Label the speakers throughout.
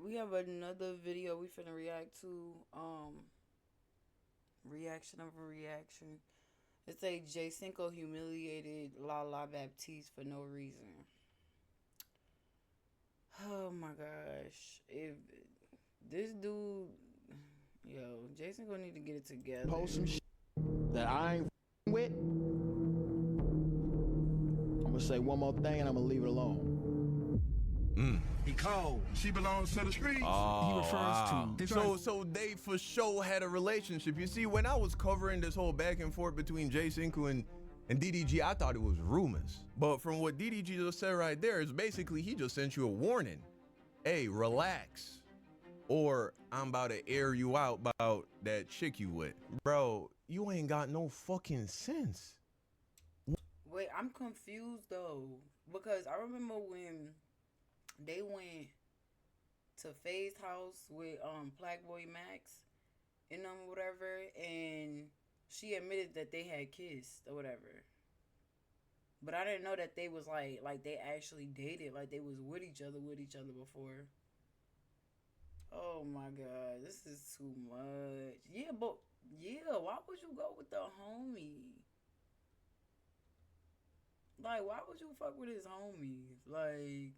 Speaker 1: we have another video we finna react to. Reaction of a reaction. It's a Cinco humiliated Lala Baptiste for no reason. Oh my gosh. If this dude, yo, Jason gonna need to get it together.
Speaker 2: Post some shit that I ain't with. I'm gonna say one more thing and I'm gonna leave it alone.
Speaker 3: He cold. She belongs to the streets.
Speaker 4: He refers to. So they for sure had a relationship. You see, when I was covering this whole back and forth between Cinco and DDG, I thought it was rumors. But from what DDG just said right there, is basically he just sent you a warning. Hey, relax. Or I'm about to air you out about that chick you with. Bro, you ain't got no fucking sense.
Speaker 1: Wait, I'm confused though. Because I remember when they went to Faye's house with Black Boy Max and whatever, and she admitted that they had kissed or whatever. But I didn't know that they was like they actually dated, like they was with each other before. Oh my god, this is too much. Yeah, but yeah, why would you go with the homie? Like, why would you fuck with his homie? Like,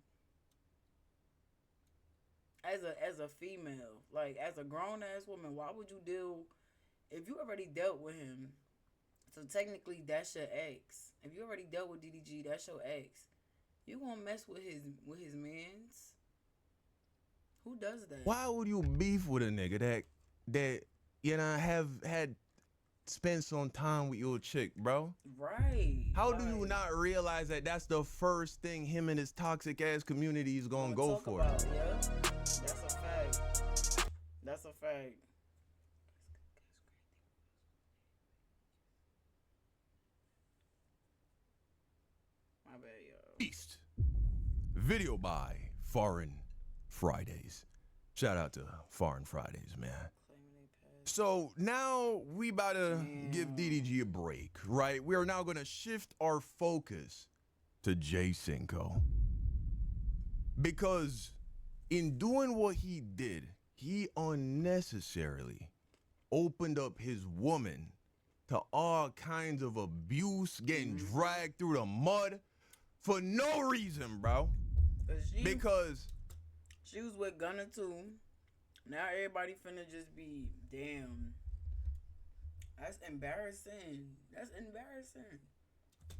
Speaker 1: as a female, like as a grown ass woman, why would you deal if you already dealt with him? So technically, that's your ex. If you already dealt with DDG, that's your ex. You gonna mess with his mans? Who does that?
Speaker 4: Why would you beef with a nigga that you know have had spent some time with your chick, bro?
Speaker 1: Right.
Speaker 4: How do you not realize that that's the first thing him and his toxic ass community is gonna go for?
Speaker 1: About, yeah. That's a fact. That's a fact. My bad, yo.
Speaker 4: East. Video by Foreign Fridays. Shout out to Foreign Fridays, man. So now we about to give DDG a break, right? We are now going to shift our focus to Cinco. Because in doing what he did, he unnecessarily opened up his woman to all kinds of abuse, getting dragged through the mud for no reason, bro. Because
Speaker 1: she was with Gunna too. Now everybody finna just be, damn. That's embarrassing. That's embarrassing.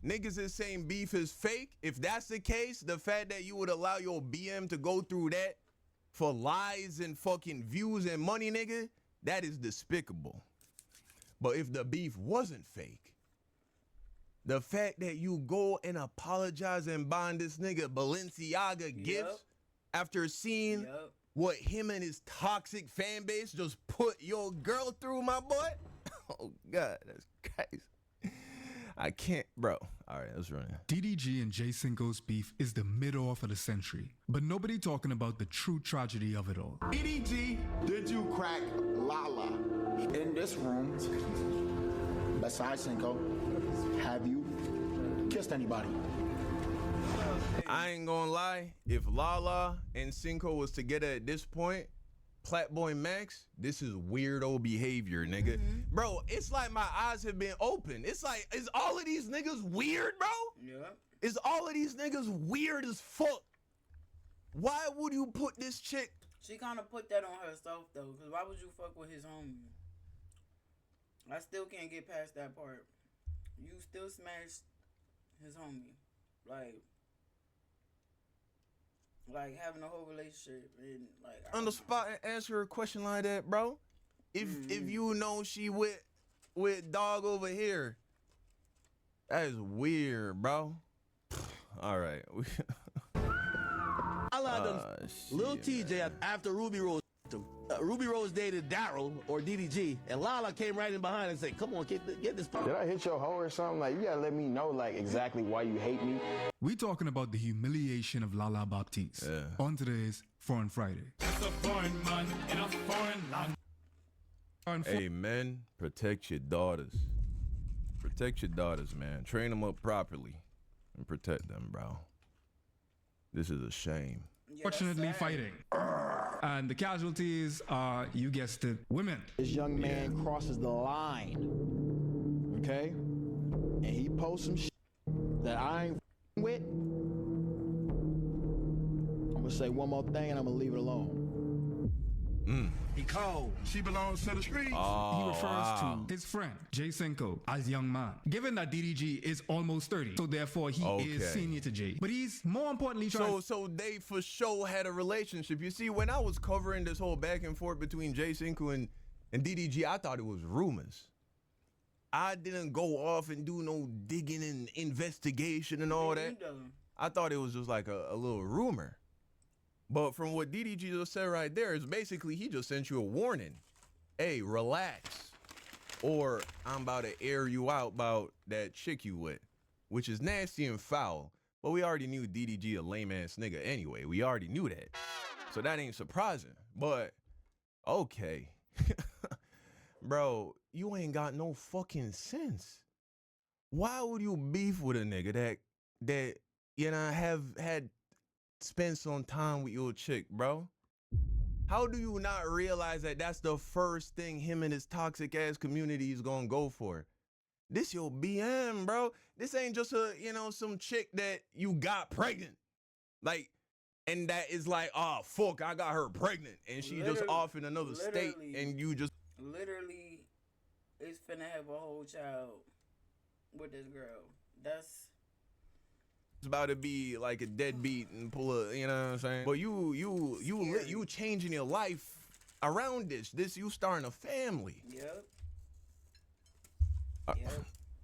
Speaker 4: Niggas is saying beef is fake. If that's the case, the fact that you would allow your BM to go through that for lies and fucking views and money, nigga, that is despicable. But if the beef wasn't fake, the fact that you go and apologize and buy this nigga Balenciaga gifts after seeing what him and his toxic fan base just put your girl through, my boy. Oh God, that's crazy. I can't, bro. All right, let's run it.
Speaker 5: DDG and Cinco's beef is the mid-off of the century, but nobody talking about the true tragedy of it all.
Speaker 2: DDG, did you crack Lala? In this room, besides Cinco, have you kissed anybody?
Speaker 4: I ain't gonna lie, if Lala and Cinco was together at this point, Platboy Max, this is weirdo behavior, nigga. Bro, it's like my eyes have been open. It's like, is all of these niggas weird, bro?
Speaker 1: Yeah.
Speaker 4: Is all of these niggas weird as fuck? Why would you put this chick?
Speaker 1: She kind of put that on herself, though, because why would you fuck with his homie? I still can't get past that part. You still smashed his homie. Like having a whole relationship and like
Speaker 4: on the spot and answer a question like that, bro. If you know she with dog over here, that is weird, bro. All right.
Speaker 2: I lied to Lil TJ after Ruby Rose. Ruby Rose dated Daryl or DDG, and Lala came right in behind and said, "Come on, get this."
Speaker 6: Did I hit your hoe or something? Like, you gotta let me know, like, exactly why you hate me.
Speaker 5: We talking about the humiliation of Lala Baptiste on today's Foreign Friday.
Speaker 7: It's a foreign man in a foreign land.
Speaker 4: Hey, men, protect your daughters. Protect your daughters, man. Train them up properly and protect them, bro. This is a shame.
Speaker 5: unfortunately
Speaker 1: sad.
Speaker 5: fighting. And the casualties are, you guessed it, women.
Speaker 2: This young man crosses the line, okay? And he posts some shit that I ain't with. I'm gonna say one more thing and I'm gonna leave it alone.
Speaker 3: He cold. She belongs to the streets.
Speaker 5: He refers to his friend, Jay Cinco, as young man. Given that DDG is almost 30, so therefore he is senior to Jay. But he's more importantly trying.
Speaker 4: So they for sure had a relationship. You see, when I was covering this whole back and forth between Jay Cinco and DDG, I thought it was rumors. I didn't go off and do no digging and investigation and all that. I thought it was just like a little rumor. But from what DDG just said right there, is basically he just sent you a warning. Hey, relax. Or I'm about to air you out about that chick you with, which is nasty and foul. But we already knew DDG a lame ass nigga anyway. We already knew that. So that ain't surprising. But okay. Bro, you ain't got no fucking sense. Why would you beef with a nigga that you know have had spend some time with your chick, bro? How do you not realize that that's the first thing him and his toxic ass community is gonna go for? This your BM, bro. This ain't just a, you know, some chick that you got pregnant. Like, and that is like, oh, fuck, I got her pregnant. And she just off in another state and you just.
Speaker 1: Literally is finna have a whole child with this girl. That's.
Speaker 4: It's about to be like a deadbeat and pull a, you know what I'm saying? But you changing your life around this. You starting a family.
Speaker 1: Yep.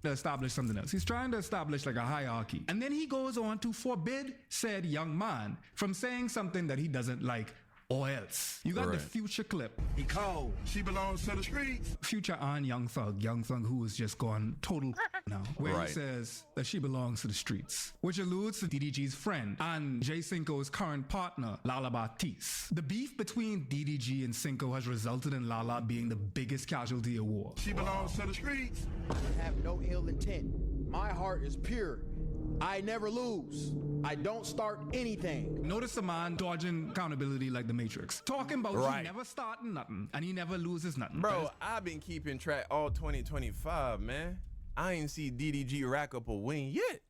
Speaker 5: To establish something else. He's trying to establish like a hierarchy. And then he goes on to forbid said young man from saying something that he doesn't like, or else. You got the Future clip.
Speaker 3: He cold. She belongs to the streets.
Speaker 5: Future on Young Thug who has just gone total now, where he says that she belongs to the streets, which alludes to DDG's friend and Jay Cinco's current partner, Lala Baptiste. The beef between DDG and Cinco has resulted in Lala being the biggest casualty of war.
Speaker 3: She belongs to the streets.
Speaker 2: I have no ill intent. My heart is pure. I never lose. I don't start anything.
Speaker 5: Notice the man dodging accountability like the Matrix. Talking about he never starting nothing and he never loses nothing.
Speaker 4: Bro, I've been keeping track all 2025, man. I ain't see DDG rack up a win yet.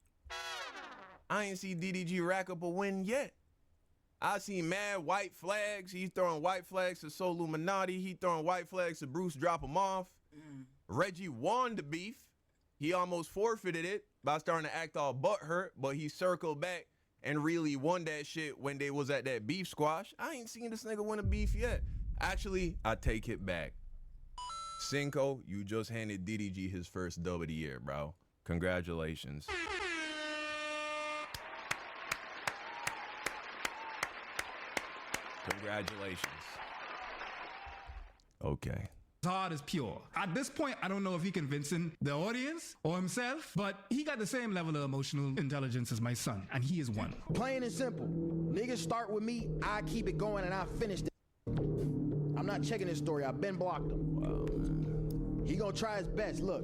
Speaker 4: I see mad white flags. He's throwing white flags to Soul Illuminati. He throwing white flags to Bruce, drop him off. Reggie won the beef. He almost forfeited it by starting to act all butthurt, but he circled back and really won that shit when they was at that beef squash. I ain't seen this nigga win a beef yet. Actually, I take it back. Cinco, you just handed DDG his first dub of the year, bro. Congratulations. Congratulations. Okay.
Speaker 5: His heart is pure. At this point, I don't know if he convincing the audience or himself, but he got the same level of emotional intelligence as my son, and he is one.
Speaker 2: Plain and simple. Niggas start with me, I keep it going, and I finish it. I'm not checking his story. I've been blocked him. Wow, man. He gonna try his best. Look,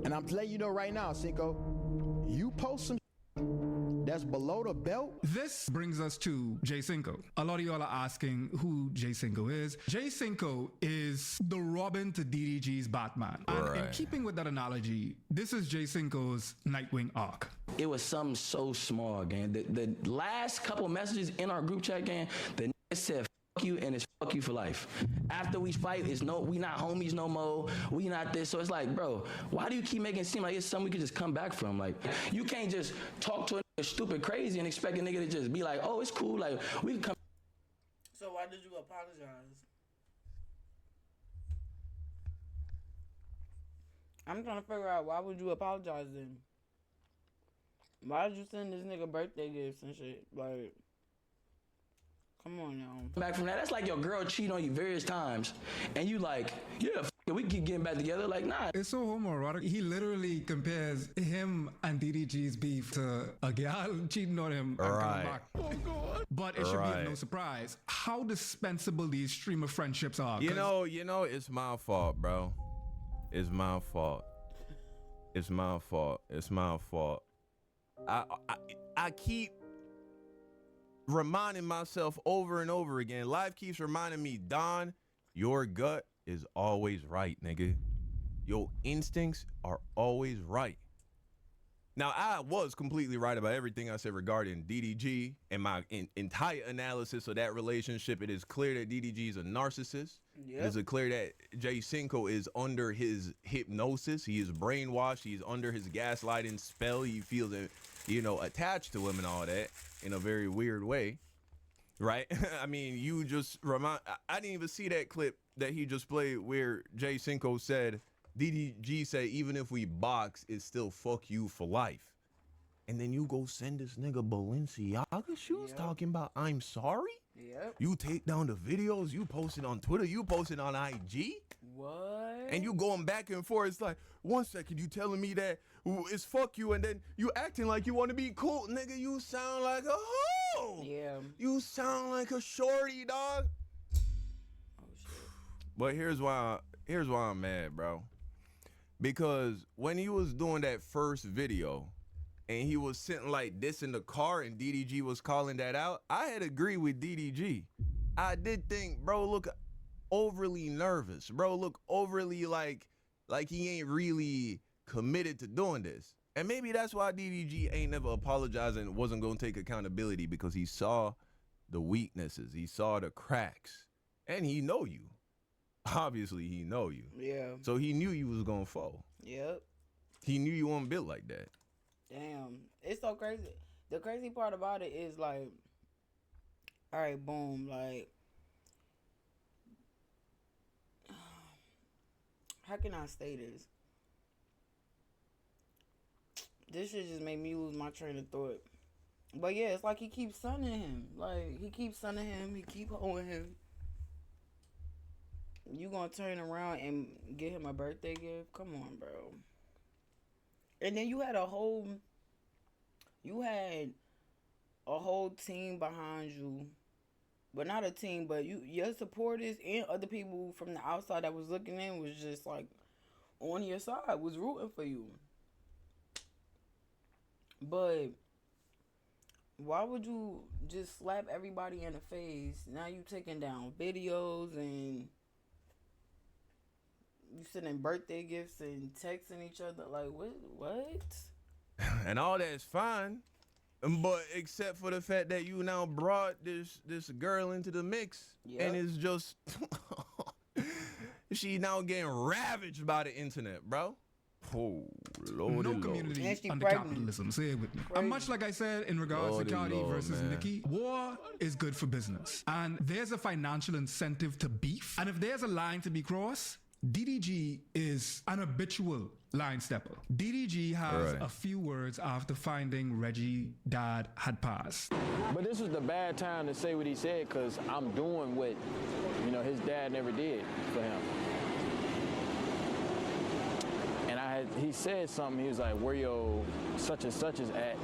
Speaker 2: and I'm letting you know right now, Cinco, you post some that's below the belt.
Speaker 5: This brings us to Jay Cinco. A lot of y'all are asking who Jay Cinco is. Jay Cinco is the Robin to DDG's Batman. And in keeping with that analogy, this is Jay Cinco's Nightwing arc.
Speaker 8: It was something so small, gang. The last couple messages in our group chat, gang, the nigga said fuck you and it's fuck you for life. After we fight, it's no, we not homies no more. We not this. So it's like, bro, why do you keep making it seem like it's something we could just come back from? Like, you can't just talk to a nigga stupid crazy and expect a nigga to just be like, oh, it's cool. Like, we can come.
Speaker 1: So why did you apologize? I'm trying to figure out, why would you apologize then? Why did you send this nigga birthday gifts and shit? Like, come on now.
Speaker 8: Back from that, that's like your girl cheat on you various times, and you like, yeah, we keep getting back together. Like, nah.
Speaker 5: It's so homoerotic. He literally compares him and DDG's beef to a gal cheating on him and coming back. Oh God. But it should be of no surprise how dispensable these streamer friendships are.
Speaker 4: You know, it's my fault, bro. It's my fault. It's my fault. It's my fault. I keep reminding myself over and over again. Life keeps reminding me, Don, your gut is always right, nigga. Your instincts are always right. Now, I was completely right about everything I said regarding DDG and my entire analysis of that relationship. It is clear that DDG is a narcissist. Yep. It is clear that Cinco is under his hypnosis. He is brainwashed. He's under his gaslighting spell. He feels, attached to him and all that in a very weird way, right? I mean, you just I didn't even see that clip that he just played where Cinco said, DDG say, even if we box, it's still fuck you for life. And then you go send this nigga Balenciaga shoes talking about I'm sorry?
Speaker 1: Yep.
Speaker 4: You take down the videos, you post it on Twitter, you post it on IG?
Speaker 1: What?
Speaker 4: And you going back and forth. It's like, 1 second you telling me that it's fuck you, and then you acting like you want to be cool. Nigga, you sound like a hoe.
Speaker 1: Yeah.
Speaker 4: You sound like a shorty, dog.
Speaker 1: Oh, shit.
Speaker 4: But here's why I'm mad, bro. Because when he was doing that first video and he was sitting like this in the car and DDG was calling that out, I had agreed with DDG. I did think, bro, look overly nervous. Bro, look overly like he ain't really committed to doing this. And maybe that's why DDG ain't never apologized and wasn't going to take accountability, because he saw the weaknesses. He saw the cracks. And he know you. Obviously, he know you.
Speaker 1: Yeah.
Speaker 4: So he knew you was gonna fall.
Speaker 1: Yep.
Speaker 4: He knew you weren't built like that.
Speaker 1: Damn. It's so crazy. The crazy part about it is like, all right, boom, like, how can I say this? This shit just made me lose my train of thought. But yeah, it's like he keeps sunning him. Like, he keeps sunning him. He keep holding him. You gonna turn around and get him a birthday gift? Come on, bro. And then you had a whole team behind you. But not a team, but your supporters and other people from the outside that was looking in was just like on your side, was rooting for you. But why would you just slap everybody in the face? Now you taking down videos and you sending birthday gifts and texting each other. Like, what?
Speaker 4: And all that's fine, but except for the fact that you now brought this girl into the mix. Yep. And it's just she now getting ravaged by the internet, bro. Oh, Lord.
Speaker 5: No community under capitalism. Say it with me. And much like I said in regards to Cardi versus Nicki, war is good for business. And there's a financial incentive to beef. And if there's a line to be crossed, DDG is an habitual line stepper. DDG has a few words after finding Reggie dad had passed.
Speaker 6: But this was the bad time to say what he said, because I'm doing what, his dad never did for him. And he said something, he was like, where your such and such is at?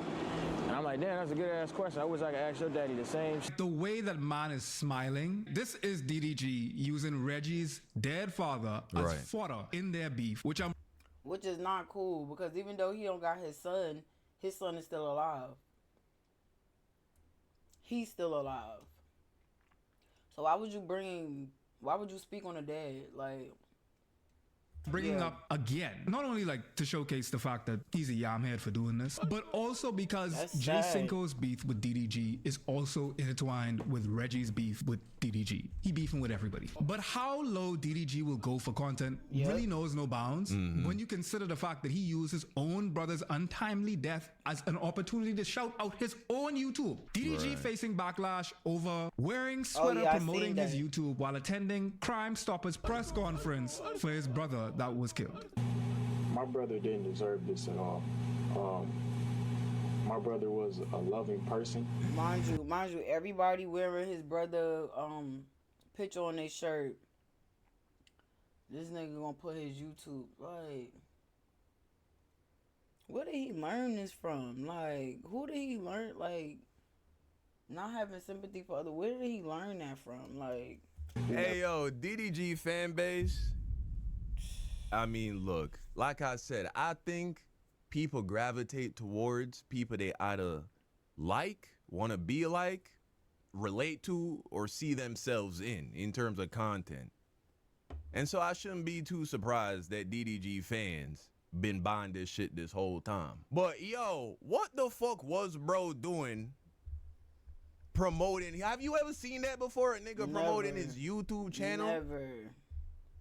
Speaker 6: And I'm like, damn, that's a good ass question. I wish I could ask your daddy the same.
Speaker 5: The way that man is smiling, this is DDG using Reggie's dead father as fodder in their beef, which
Speaker 1: is not cool, because even though he don't got his son is still alive. He's still alive. So why would you speak on a dad? Like,
Speaker 5: bringing up again, not only like to showcase the fact that he's a yamhead for doing this, but also because Cinco's beef with DDG is also intertwined with Reggie's beef with DDG. He beefing with everybody. But how low DDG will go for content really knows no bounds when you consider the fact that he used his own brother's untimely death as an opportunity to shout out his own YouTube. DDG facing backlash over wearing sweater promoting his YouTube while attending Crime Stoppers press conference for his brother that was killed.
Speaker 6: My brother didn't deserve this at all. My brother was a loving person.
Speaker 1: Mind you, everybody wearing his brother picture on their shirt. This nigga gonna put his YouTube, like, where did he learn this from? Like, who did he learn, like, not having sympathy for others? Where did he learn that from? Like,
Speaker 4: hey, yo, DDG fan base. I mean, look, like I said, I think people gravitate towards people they either like, want to be like, relate to or see themselves in terms of content. And so I shouldn't be too surprised that DDG fans been buying this shit this whole time. But yo, what the fuck was bro doing promoting? Have you ever seen that before? A nigga promoting his YouTube channel?
Speaker 1: Never.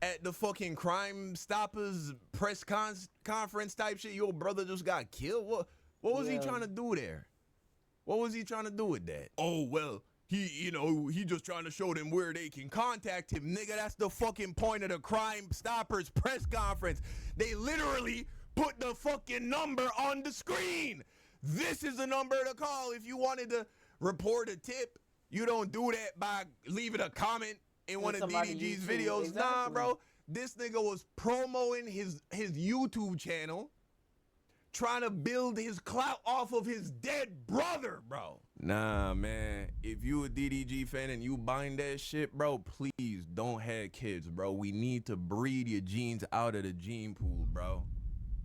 Speaker 4: At the fucking Crime Stoppers press conference type shit, your brother just got killed? What was he trying to do there? What was he trying to do with that? Oh, well, he just trying to show them where they can contact him. Nigga, that's the fucking point of the Crime Stoppers press conference. They literally put the fucking number on the screen. This is the number to call if you wanted to report a tip. You don't do that by leaving a comment in one of DDG's videos. Exactly. Nah, bro. This nigga was promoting his YouTube channel, trying to build his clout off of his dead brother, bro. Nah, man. If you a DDG fan and you buying that shit, bro, please don't have kids, bro. We need to breed your genes out of the gene pool, bro.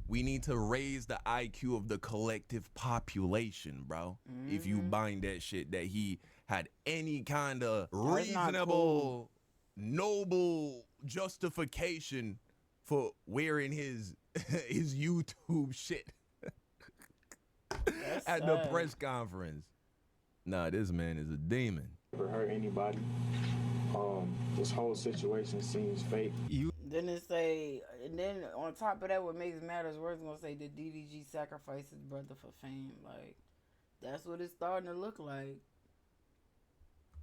Speaker 4: We need to raise the IQ of the collective population, bro. If you buying that shit, that he had any kind of reasonable, noble justification for wearing his YouTube shit at the press conference. Nah, this man is a demon.
Speaker 6: Never hurt anybody. This whole situation seems fake.
Speaker 1: Then it say, and then on top of that, what makes matters worse, gonna say that DDG sacrificed his brother for fame. Like, that's what it's starting to look like.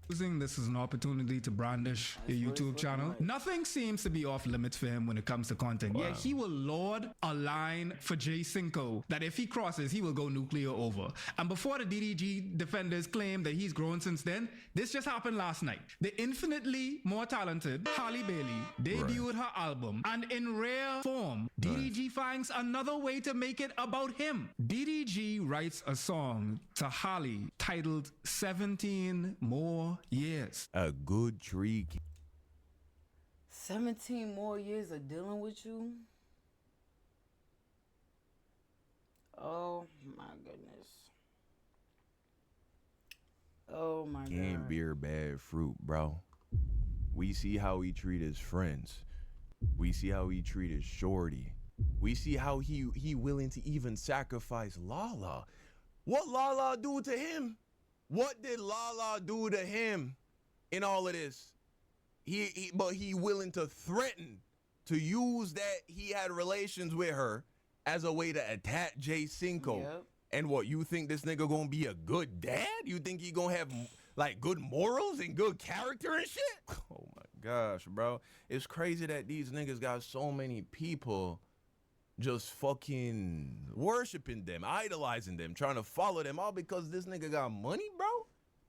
Speaker 5: Using this as an opportunity to brandish your YouTube channel.
Speaker 1: Like.
Speaker 5: Nothing seems to be off limits for him when it comes to content. Wow. Yeah, he will lord a line for Cinco that if he crosses, he will go nuclear over. And before the DDG defenders claim that he's grown since then, this just happened last night. The infinitely more talented Halle Bailey debuted her album, and in rare form, DDG finds another way to make it about him. DDG writes a song to Halle titled 17 More Years.
Speaker 4: A good tree.
Speaker 1: 17 more years of dealing with you? Oh my goodness. Oh my God.
Speaker 4: Can't bear bad fruit, bro. We see how he treat his friends. We see how he treat his shorty. We see how he willing to even sacrifice Lala. What Lala do to him? What did Lala do to him in all of this? But he willing to threaten to use that he had relations with her as a way to attack Cinco.
Speaker 1: Yep.
Speaker 4: And what, you think this nigga gonna be a good dad? You think he gonna have like good morals and good character and shit? Oh my gosh, bro. It's crazy that these niggas got so many people just fucking worshiping them, idolizing them, trying to follow them, all because this nigga got money, bro.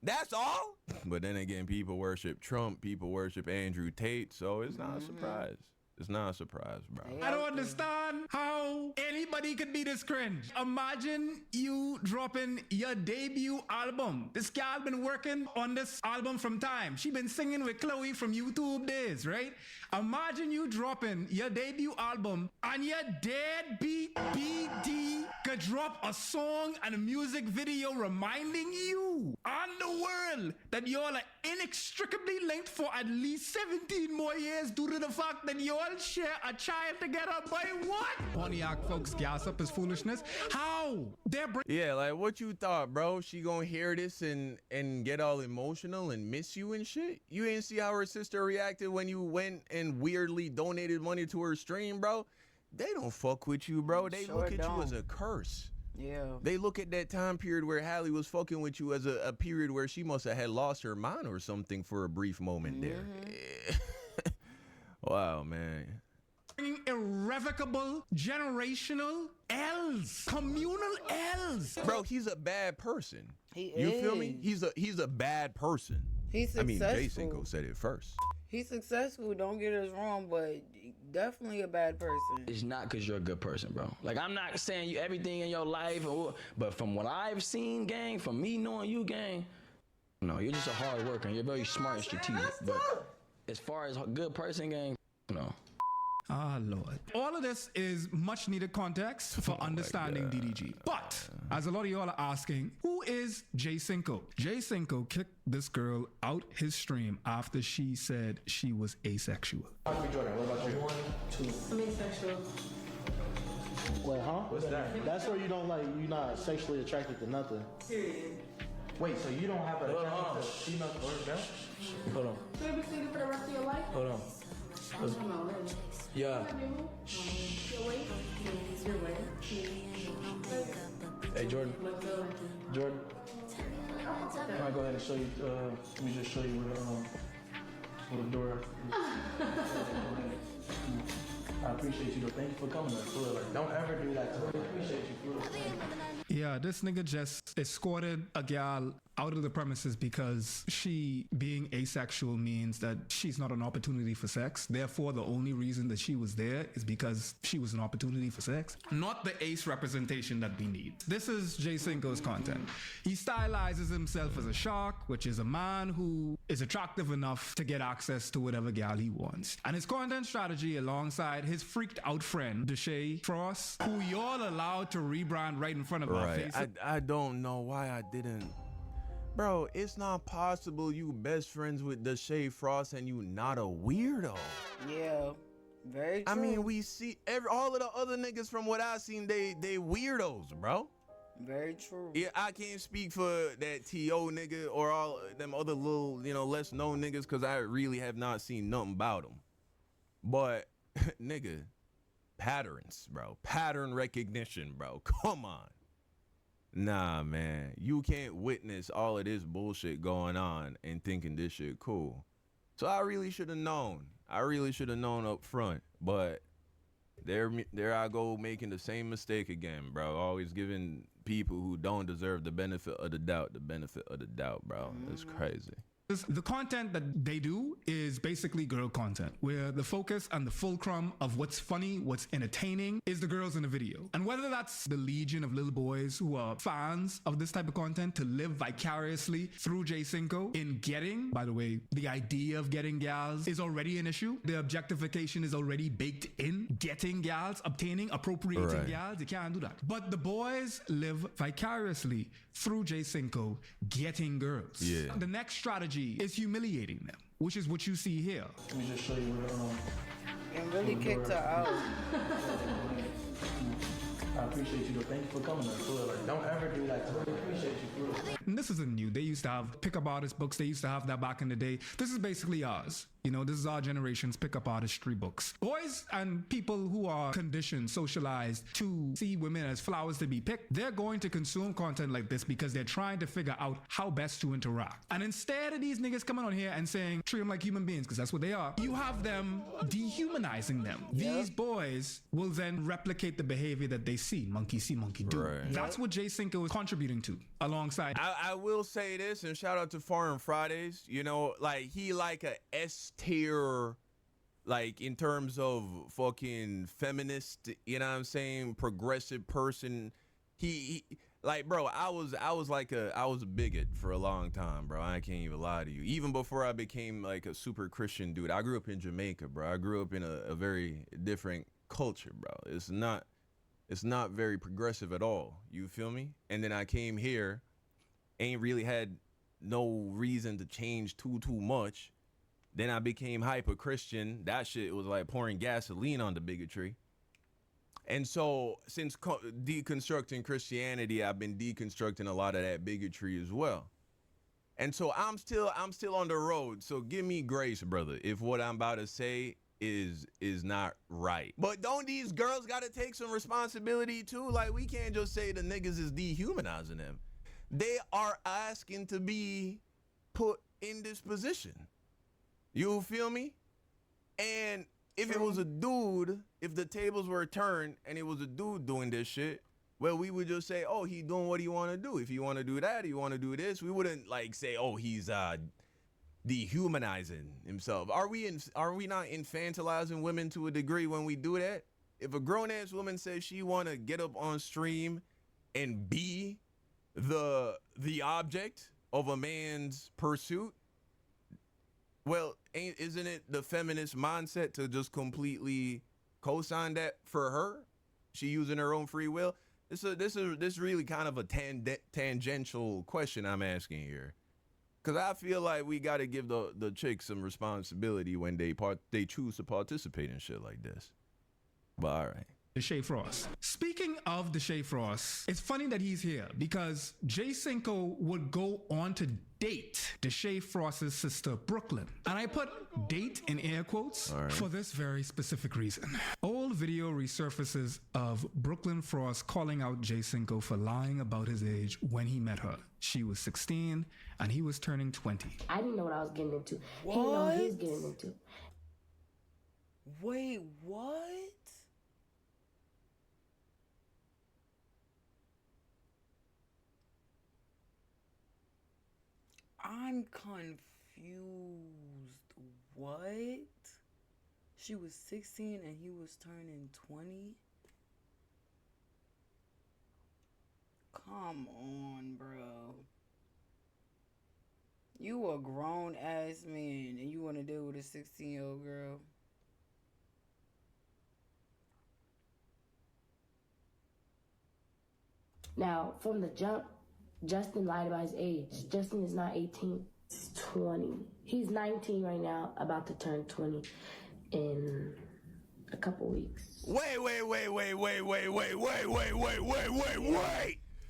Speaker 4: That's all. But then again, people worship Trump, people worship Andrew Tate, so it's not a surprise. It's not a surprise, bro.
Speaker 5: I don't understand how anybody could be this cringe. Imagine you dropping your debut album. This gal been working on this album from time. She been singing with Chloe from YouTube days, right? Imagine you dropping your debut album and your deadbeat BD could drop a song and a music video reminding you and the world that y'all are inextricably linked for at least 17 more years due to the fact that y'all share a child together. By what? Pontiac folks gas up his foolishness. How?
Speaker 4: Yeah, like what you thought, bro? She gonna hear this and get all emotional and miss you and shit? You ain't see how her sister reacted when you went and weirdly donated money to her stream, bro? They don't fuck with you, bro. They look at you as a curse.
Speaker 1: Yeah.
Speaker 4: They look at that time period where Halle was fucking with you as a period where she must have had lost her mind or something for a brief moment there. Wow, man.
Speaker 5: Irrevocable, generational L's, communal L's.
Speaker 4: Bro, he's a bad person.
Speaker 1: He
Speaker 4: You
Speaker 1: is.
Speaker 4: feel me? He's a bad person.
Speaker 1: He's successful.
Speaker 4: I mean, Cinco said it first.
Speaker 1: He's successful, don't get us wrong, but definitely a bad person.
Speaker 8: It's not because you're a good person, bro. Like, I'm not saying you everything in your life, but from what I've seen, gang, from me knowing you, gang, no, you're just a hard worker and you're very smart and strategic. But as far as a good person, gang, no.
Speaker 5: Ah, Lord. All of this is much needed context for understanding DDG. But, as a lot of y'all are asking, who is J Cinco? J Cinco kicked this girl out his stream after she said she was asexual.
Speaker 6: Jordan, what about you? 1, 2.
Speaker 9: I'm asexual.
Speaker 10: Wait, huh?
Speaker 6: What's that?
Speaker 10: That's where you don't like, you're not sexually attracted to nothing.
Speaker 9: Period.
Speaker 6: Wait, so you don't have a attraction to female or male? Hold on.
Speaker 9: So you be single for the rest of your life?
Speaker 6: Hold on.
Speaker 9: I don't know, really.
Speaker 6: Yeah.
Speaker 9: Your weight? Your weight?
Speaker 6: Hey, Jordan. Jordan. Can I go ahead and show you, let me just show you where the door is. I appreciate you, though. Thank you for coming. Like, don't ever do that to me. I appreciate you.
Speaker 5: Yeah, this nigga just escorted a gal out of the premises because she being asexual means that she's not an opportunity for sex. Therefore, the only reason that she was there is because she was an opportunity for sex. Not the ace representation that we need. This is J Cinco's content. He stylizes himself as a shark, which is a man who is attractive enough to get access to whatever gal he wants. And his content strategy alongside his freaked out friend, Deshae Frost, who y'all allowed to rebrand right in front of our face.
Speaker 4: I don't know why I didn't. Bro, it's not possible you best friends with Deshae Frost and you not a weirdo.
Speaker 1: Yeah, very true.
Speaker 4: I mean, we see all of the other niggas from what I seen, they weirdos, bro.
Speaker 1: Very true.
Speaker 4: Yeah, I can't speak for that T.O. nigga or all them other little, less known niggas because I really have not seen nothing about them. But, nigga, patterns, bro. Pattern recognition, bro. Come on. Nah, man. You can't witness all of this bullshit going on and thinking this shit cool. So I really should have known. I really should have known up front. But there I go making the same mistake again, bro. Always giving people who don't deserve the benefit of the doubt, bro. It's crazy.
Speaker 5: The content that they do is basically girl content, where the focus and the fulcrum of what's funny, what's entertaining is the girls in the video. And whether that's the legion of little boys who are fans of this type of content to live vicariously through J Cinco in getting, by the way, the idea of getting gals is already an issue. The objectification is already baked in. Getting gals, obtaining, appropriating gals, you can't do that. But the boys live vicariously through J Cinco getting girls.
Speaker 4: Yeah.
Speaker 5: The next strategy is humiliating them, which is what you see here.
Speaker 6: Let me just show you where
Speaker 1: And really kicked her out.
Speaker 6: I appreciate you, though. Thank you for coming. Like, don't ever do that to me. I appreciate you.
Speaker 5: And this isn't new. They used to have pickup artist books. They used to have that back in the day. This is basically ours. This is our generation's pickup artistry books. Boys and people who are conditioned, socialized to see women as flowers to be picked, they're going to consume content like this because they're trying to figure out how best to interact. And instead of these niggas coming on here and saying, treat them like human beings, because that's what they are, you have them dehumanizing them. Yep. These boys will then replicate the behavior that they see monkey do.
Speaker 4: Right.
Speaker 5: That's what J Cinco is contributing to alongside.
Speaker 4: I will say this, and shout out to Foreign Fridays. Like he like a S tier, like in terms of fucking feminist, progressive person. He like, bro, I was a bigot for a long time, bro. I can't even lie to you. Even before I became like a super Christian dude, I grew up in Jamaica, bro. I grew up in a very different culture, bro. It's not very progressive at all. You feel me? And then I came here, ain't really had no reason to change too much. Then I became hyper Christian. That shit was like pouring gasoline on the bigotry. And so since deconstructing Christianity, I've been deconstructing a lot of that bigotry as well. And so I'm still on the road. So give me grace, brother, if what I'm about to say is not right. But don't these girls gotta take some responsibility too? Like, we can't just say the niggas is dehumanizing them. They are asking to be put in this position. You feel me? And if it was a dude, if the tables were turned and it was a dude doing this shit, well, we would just say, oh, he doing what he want to do. If he want to do that, he want to do this. We wouldn't like say, oh, he's dehumanizing himself. Are we not infantilizing women to a degree when we do that? If a grown-ass woman says she want to get up on stream and be the object of a man's pursuit, well, isn't it the feminist mindset to just completely co-sign that for her? She using her own free will? This really kind of a tangential question I'm asking here. Cause I feel like we gotta give the chicks some responsibility when they choose to participate in shit like this. But all right.
Speaker 5: Deshae Frost. Speaking of Deshae Frost, it's funny that he's here because Jay Cinco would go on to date Deshae Frost's sister Brooklyn. And I put date in air quotes for this very specific reason. Old video resurfaces of Brooklyn Frost calling out Jay Cinco for lying about his age when he met her. She was 16 and he was turning 20.
Speaker 9: I didn't know what I was getting into. He didn't know what he was getting into.
Speaker 1: Wait, what? I'm confused. What? She was 16 and he was turning 20? Come on, bro. You a grown ass man and you want to deal with a 16-year-old girl?
Speaker 9: Now, from the jump, Justin lied about his age. Justin is not 18. He's 20. He's 19 right now, about to turn 20 in a couple weeks.
Speaker 4: Wait.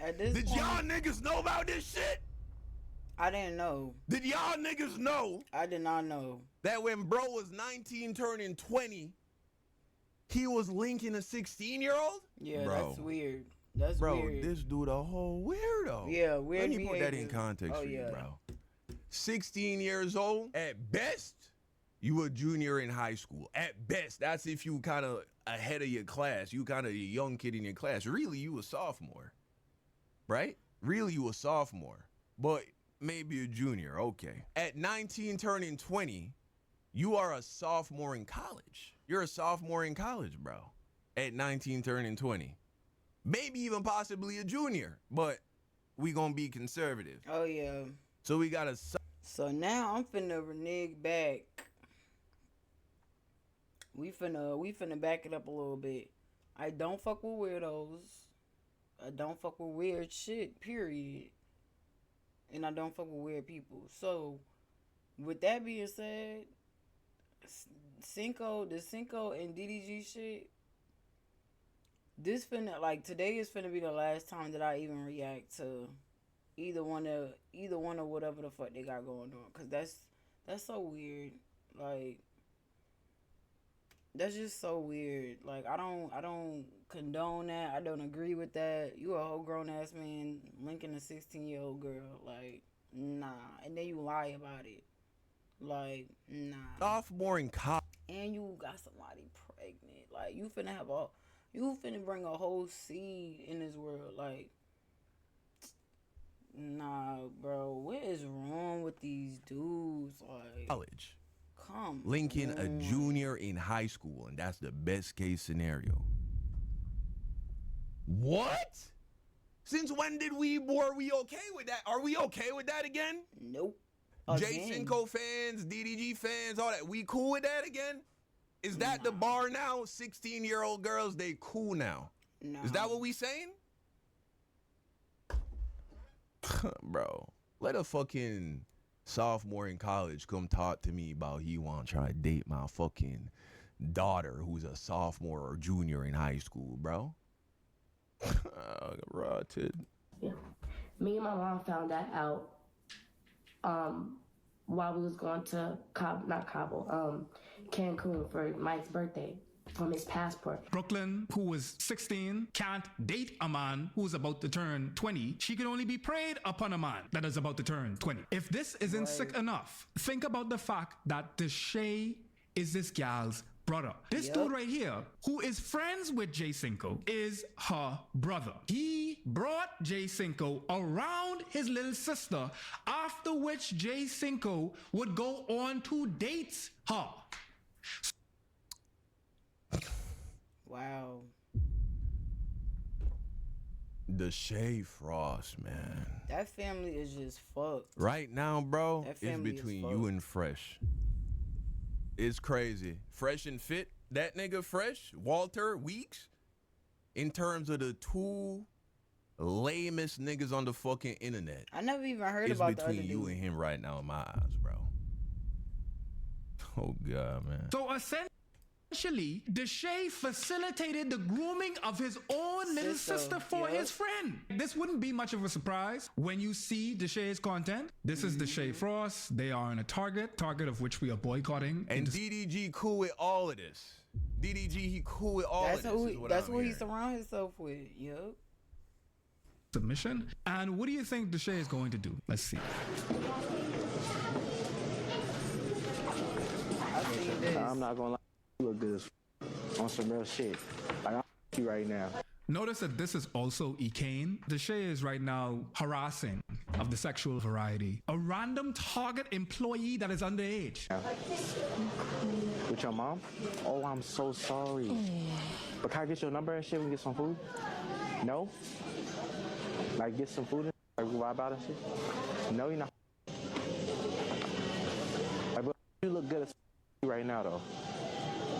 Speaker 1: At this
Speaker 4: Did
Speaker 1: point,
Speaker 4: y'all niggas know about this shit?
Speaker 1: I didn't know.
Speaker 4: Did y'all niggas know
Speaker 1: I did not know.
Speaker 4: that when bro was 19 turning 20, he was linking a 16-year-old?
Speaker 1: Yeah,
Speaker 4: Bro.
Speaker 1: that's weird. That's
Speaker 4: Bro,
Speaker 1: weird.
Speaker 4: this dude a whole weirdo.
Speaker 1: Yeah, weird
Speaker 4: Let me put that in
Speaker 1: behavior.
Speaker 4: context
Speaker 1: Oh,
Speaker 4: for you,
Speaker 1: yeah.
Speaker 4: bro. 16 years old, at best, you a junior in high school. At best, that's if you kind of ahead of your class. You kind of a young kid in your class. Really, you a sophomore, right? Really, you a sophomore, but maybe a junior, okay. At 19 turning 20, you are a sophomore in college. You're a sophomore in college, bro. At 19 turning 20. Maybe even possibly a junior, but we gonna be conservative.
Speaker 1: Oh, yeah.
Speaker 4: So we gotta...
Speaker 1: So now I'm finna renege back. We finna back it up a little bit. I don't fuck with weirdos. I don't fuck with weird shit, period. And I don't fuck with weird people. So, with that being said, the Cinco and DDG shit, today is finna be the last time that I even react to either one of whatever the fuck they got going on, cause that's so weird. Like, that's just so weird. Like, I don't condone that. I don't agree with that. You a whole grown ass man linking a 16-year-old girl. Like, nah. And then you lie about it. Like, nah.
Speaker 4: Sophomore in college.
Speaker 1: And you got somebody pregnant. Like, you finna bring a whole seed in this world. Like, nah, bro. What is wrong with these dudes? Like,
Speaker 4: College.
Speaker 1: come
Speaker 4: Linking
Speaker 1: on.
Speaker 4: a junior in high school, and that's the best case scenario. What? Since when were we okay with that? Are we okay with that again?
Speaker 1: Nope.
Speaker 4: Jay
Speaker 1: Again.
Speaker 4: Cinco fans, DDG fans, all that. We cool with that again? Is that the bar now? 16-year-old girls, they cool now.
Speaker 1: No.
Speaker 4: Is that what we saying? Bro, let a fucking sophomore in college come talk to me about he want to try to date my fucking daughter who's a sophomore or junior in high school, bro. Rotted.
Speaker 9: Yeah. Me and my mom found that out while we was going to Cancun for Mike's birthday from his passport.
Speaker 5: Brooklyn, who was 16, can't date a man who's about to turn 20. She can only be preyed upon a man that is about to turn 20. If this isn't sick enough, think about the fact that Deshae is this gal's brother. This dude right here, who is friends with Jay Cinco, is her brother. He brought Jay Cinco around his little sister, after which Jay Cinco would go on to date her.
Speaker 1: Wow.
Speaker 4: Deshae Frost, man.
Speaker 1: That family is just fucked.
Speaker 4: Right now, bro,
Speaker 1: That
Speaker 4: it's
Speaker 1: family is
Speaker 4: between
Speaker 1: fucked.
Speaker 4: you and Fresh. It's crazy. Fresh and Fit, that nigga Fresh, Walter Weeks, in terms of the two lamest niggas on the fucking internet.
Speaker 1: I never even heard
Speaker 4: it's
Speaker 1: about the other
Speaker 4: between you
Speaker 1: dude.
Speaker 4: and him right now in my eyes, bro. Oh God, man.
Speaker 5: So essentially, Deshae facilitated the grooming of his own little sister for his friend. This wouldn't be much of a surprise when you see Deshae's content. This is Deshae Frost. They are in a target of which we are boycotting.
Speaker 4: And DDG cool with all of this. DDG, he cool with all of this.
Speaker 1: That's who he surrounds himself with. Yup.
Speaker 5: Submission. And what do you think Deshae is going to do? Let's see.
Speaker 6: I'm not gonna lie, you look good on some real shit. Like, I'm you right now.
Speaker 5: Notice that this is also Ekane. Deshae is right now harassing of the sexual variety a random Target employee that is underage.
Speaker 6: With your mom? Oh, I'm so sorry. But can I get your number and shit? We get some food? No? Like get some food and like we vibe out and shit? No, you're not. Like, but you look good as right now though.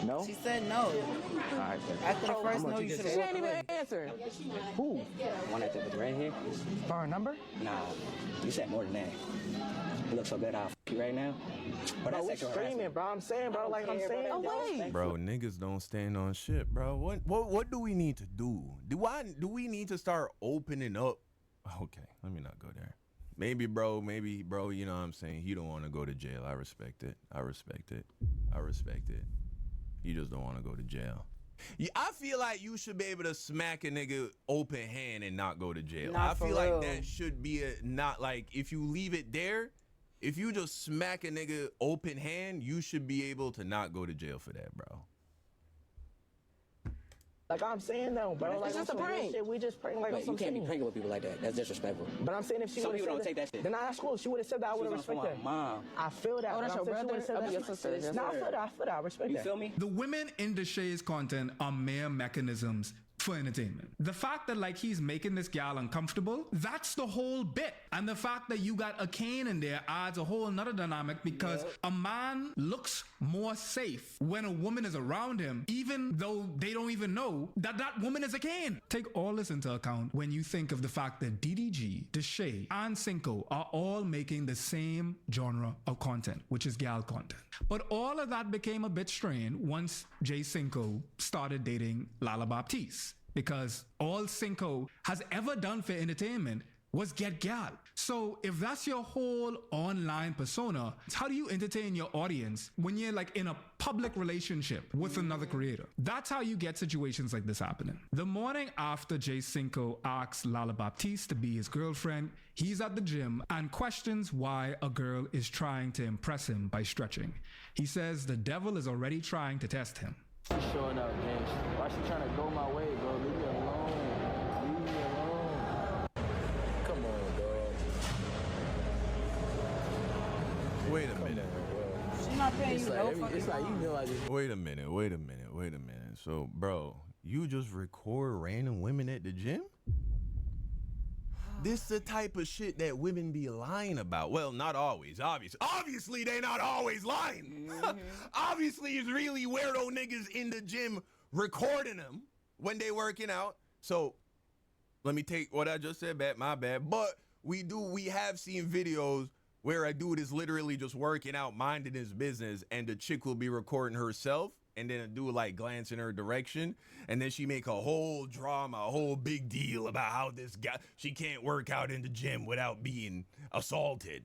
Speaker 6: No?
Speaker 1: She said no.
Speaker 6: All right,
Speaker 1: after the first no, you should have walked away.
Speaker 6: She ain't even answer. Who?
Speaker 11: One that was right here.
Speaker 6: For her number?
Speaker 11: Nah, you said more than that. You look so good, I'll f you right now. But
Speaker 6: bro, we screaming, bro. I'm saying, bro, like I'm saying. Away.
Speaker 4: Bro, niggas don't stand on shit, bro. What do we need to do? Do we need to start opening up? Okay, let me not go there. Maybe, bro, you know what I'm saying? He don't want to go to jail. I respect it. You just don't want to go to jail. Yeah, I feel like you should be able to smack a nigga open hand and not go to jail. I feel like that should be not like, if you leave it there, if you just smack a nigga open hand, you should be able to not go to jail for that, bro.
Speaker 6: Like I'm saying though, bro. Like, it's just a prank. Shit, we just prank like
Speaker 11: you can't be pranking with people like that. That's disrespectful.
Speaker 6: But I'm saying if she would have said
Speaker 11: take that shit.
Speaker 6: Then that's cool. She would have said that. I would have respected her.
Speaker 11: Mom.
Speaker 6: I feel that.
Speaker 11: Oh, that's your brother? Your sister.
Speaker 6: No, I feel that. I respect that.
Speaker 11: You feel me?
Speaker 5: The women in Deshae's content are mere mechanisms for entertainment. The fact that like he's making this gal uncomfortable, that's the whole bit. And the fact that you got a cane in there adds a whole nother dynamic because a man looks more safe when a woman is around him, even though they don't even know that that woman is a cane. Take all this into account when you think of the fact that DDG, Deshae, and Cinco are all making the same genre of content, which is gal content. But all of that became a bit strained once Jay Cinco started dating Lala Baptiste. Because all Cinco has ever done for entertainment was get gal. So if that's your whole online persona, how do you entertain your audience when you're like in a public relationship with another creator? That's how you get situations like this happening. The morning after Jay Cinco asks Lala Baptiste to be his girlfriend, he's at the gym and questions why a girl is trying to impress him by stretching. He says the devil is already trying to test him.
Speaker 6: She's showing up, man. Why she trying to go my way, bro? Leave me alone. Leave me alone. Come on, dog.
Speaker 4: Wait a minute.
Speaker 1: She's not paying you no fucking
Speaker 6: It's like you know I just.
Speaker 4: Wait a minute. So, bro, you just record random women at the gym? This the type of shit that women be lying about. Well, not always, obviously they not always lying. Obviously it's really weirdo niggas in the gym recording them when they working out. So let me take what I just said back, my bad. But we have seen videos where a dude is literally just working out, minding his business, and the chick will be recording herself, and then a dude like glance in her direction, and then she make a whole drama, a whole big deal about how this guy, she can't work out in the gym without being assaulted,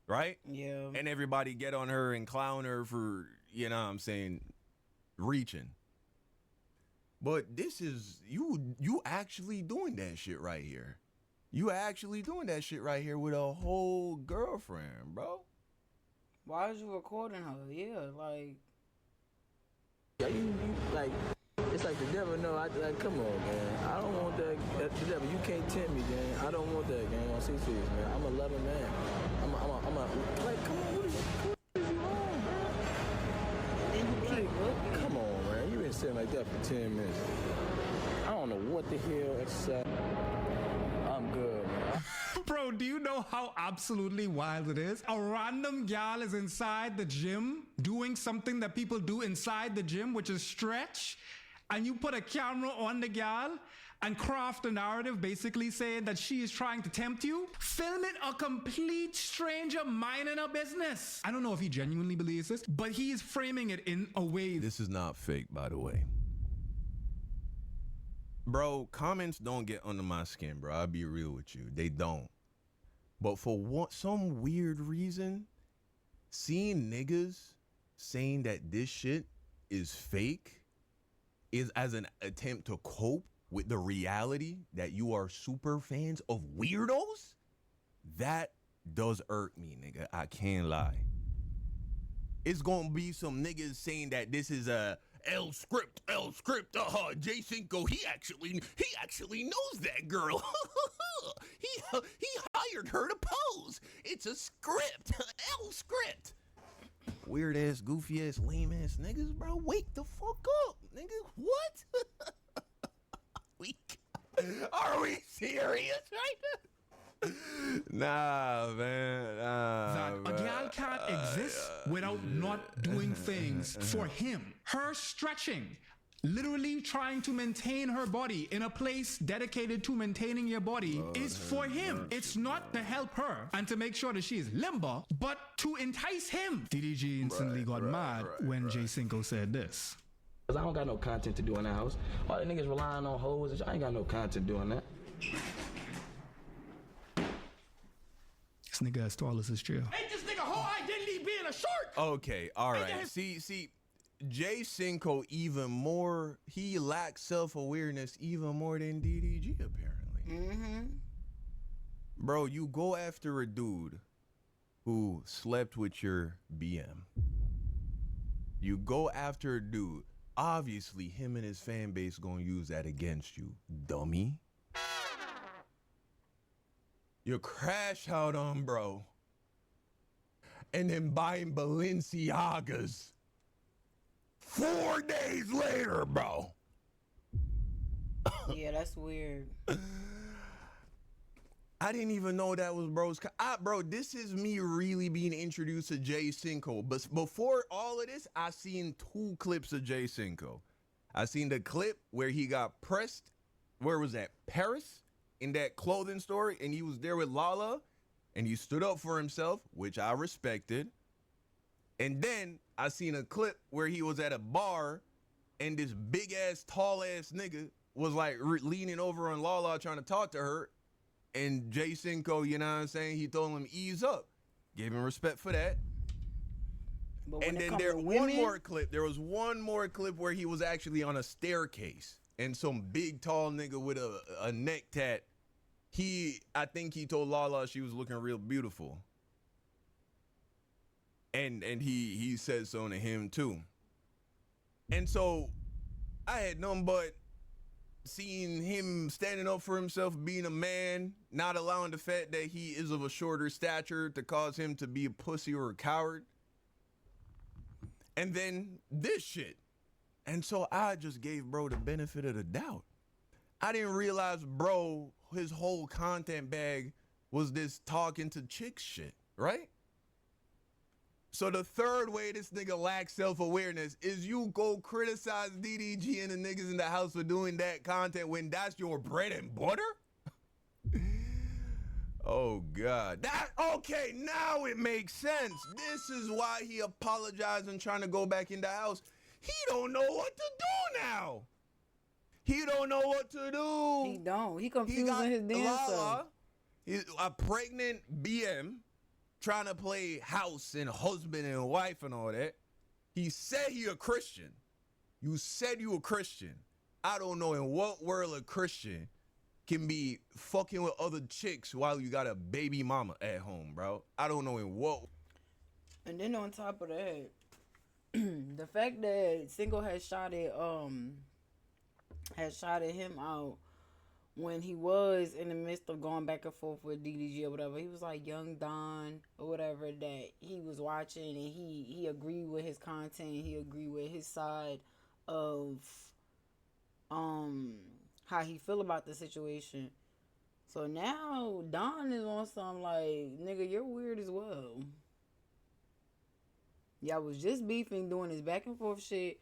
Speaker 4: right?
Speaker 1: Yeah.
Speaker 4: And everybody get on her and clown her for, you know what I'm saying, reaching. But this is, you actually doing that shit right here. You actually doing that shit right here with a whole girlfriend, bro.
Speaker 1: Why is you recording her? Yeah, like.
Speaker 6: Yeah, you like, it's like the devil know. Like, come on, man. I don't want that. The devil, you can't tempt me, man. I don't want that, gang. On CC's, man. I'm a loving man. I'm a like, come on, what is wrong, man?
Speaker 1: Then you keep looking.
Speaker 6: Come on, man. You been sitting like that for 10 minutes. I don't know what the hell except I'm good, man.
Speaker 5: Bro, do you know how absolutely wild it is? A random gal is inside the gym doing something that people do inside the gym, which is stretch, and you put a camera on the gal and craft a narrative basically saying that she is trying to tempt you, filming a complete stranger minding her business. I don't know if he genuinely believes this, but he is framing it in a way.
Speaker 4: This is not fake, by the way. Bro, comments don't get under my skin, bro. I'll be real with you. They don't. But for some weird reason, seeing niggas saying that this shit is fake is as an attempt to cope with the reality that you are super fans of weirdos, that does irk me, nigga. I can't lie. It's gonna be some niggas saying that this is a L script, J Cinco, he actually knows that girl. he hired her to pose. It's a script, L script. Weird ass, goofy ass, lame ass niggas, bro. Wake the fuck up, nigga. What? Are we serious right now? Nah, man.
Speaker 5: A gal can't exist without not doing things for him. Her stretching, literally trying to maintain her body in a place dedicated to maintaining your body is for him. It's not to help her and to make sure that she is limber, but to entice him. DDG instantly got mad when J Cinco said this.
Speaker 8: Cause I don't got no content to do in that house. All the niggas relying on hoes. I ain't got no content doing that.
Speaker 5: This nigga as tall as his chair.
Speaker 7: Ain't this nigga whole identity being a short?
Speaker 4: Okay, all right. See, J Cinco even more, he lacks self-awareness even more than DDG apparently.
Speaker 1: Mm-hmm.
Speaker 4: Bro, you go after a dude who slept with your BM. You go after a dude. Obviously, him and his fan base gonna use that against you, dummy. You crash out on bro. And then buying Balenciagas 4 days later, bro.
Speaker 1: Yeah, that's weird.
Speaker 4: I didn't even know that was bro's. Bro, this is me really being introduced to J Cinco. But before all of this, I seen 2 clips of J Cinco. I seen the clip where he got pressed. Where was that? Paris? In that clothing store. And he was there with Lala. And he stood up for himself, which I respected. And then I seen a clip where he was at a bar. And this big ass, tall ass nigga was like leaning over on Lala trying to talk to her. And J Cinco, you know what I'm saying? He told him ease up. Gave him respect for that. And then there was one more clip where he was actually on a staircase. And some big tall nigga with a neck tat. I think he told Lala she was looking real beautiful. And he said so to him too. And so I had nothing but seeing him standing up for himself, being a man, not allowing the fact that he is of a shorter stature to cause him to be a pussy or a coward. And then this shit. And so I just gave bro the benefit of the doubt. I didn't realize bro, his whole content bag was this talking to chicks shit, right? So the third way this nigga lacks self-awareness is you go criticize DDG and the niggas in the house for doing that content when that's your bread and butter? Oh, God. Okay, now it makes sense. This is why he apologized and trying to go back in the house. He don't know what to do now. He don't know what to do.
Speaker 1: He don't. He confusing his damn self.
Speaker 4: He's a pregnant BM. Trying to play house and husband and wife and all that. He said he a Christian. You said you a Christian. I don't know in what world a Christian can be fucking with other chicks while you got a baby mama at home, bro. I don't know in what.
Speaker 1: And then on top of that, the fact that Cinco had shot him out when he was in the midst of going back and forth with DDG or whatever. He was like Young Don or whatever that he was watching, and he agreed with his content. He agreed with his side of how he feel about the situation. So now Don is on some like, nigga, you're weird as well. Y'all was just beefing, doing this back and forth shit.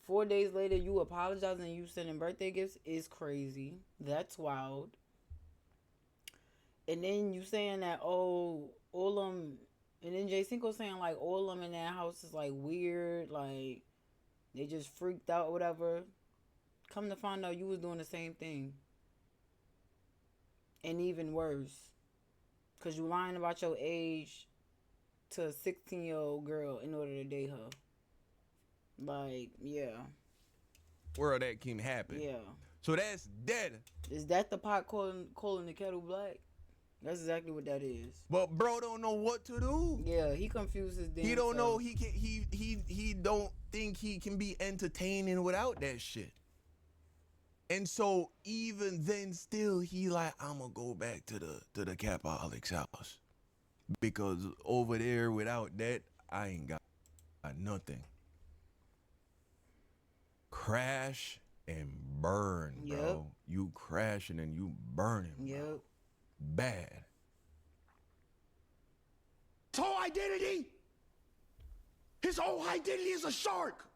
Speaker 1: 4 days later, you apologizing and you sending birthday gifts is crazy. That's wild. And then you saying that, oh, all them, and then Cinco saying like all them in that house is like weird, like they just freaked out or whatever. Come to find out you was doing the same thing. And even worse. Because you lying about your age to a 16-year-old girl in order to date her. Like, yeah.
Speaker 4: Where that can happen.
Speaker 1: Yeah.
Speaker 4: So that's dead.
Speaker 1: Is that the pot calling the kettle black? That's exactly what that is.
Speaker 4: But bro don't know what to do.
Speaker 1: Yeah, he confuses.
Speaker 4: He don't know he don't think he can be entertaining without that shit. And so even then still he like, I'ma go back to the Capaholics house. Because over there without that, I ain't got nothing. Crash and burn, bro.
Speaker 1: Yep.
Speaker 4: You crashing and you burning, bro.
Speaker 1: Yep.
Speaker 4: Bad.
Speaker 2: His whole identity. His whole identity is a shark.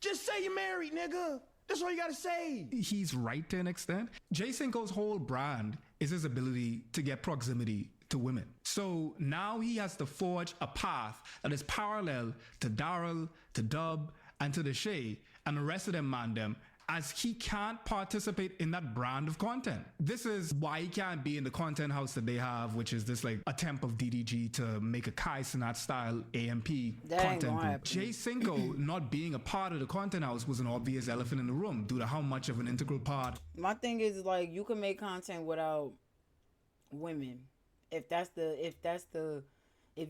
Speaker 2: Just say you're married, nigga. That's all you gotta say.
Speaker 5: He's right to an extent. Cinco's whole brand is his ability to get proximity to women. So now he has to forge a path that is parallel to Daryl, to Dub, and to the Shay, and the rest of them man them, as he can't participate in that brand of content. This is why he can't be in the content house that they have, which is this like attempt of DDG to make a KAYJONAI style AMP
Speaker 1: that
Speaker 5: content group. Cinco not being a part of the content house was an obvious elephant in the room due to how much of an integral part.
Speaker 1: My thing is like, you can make content without women. If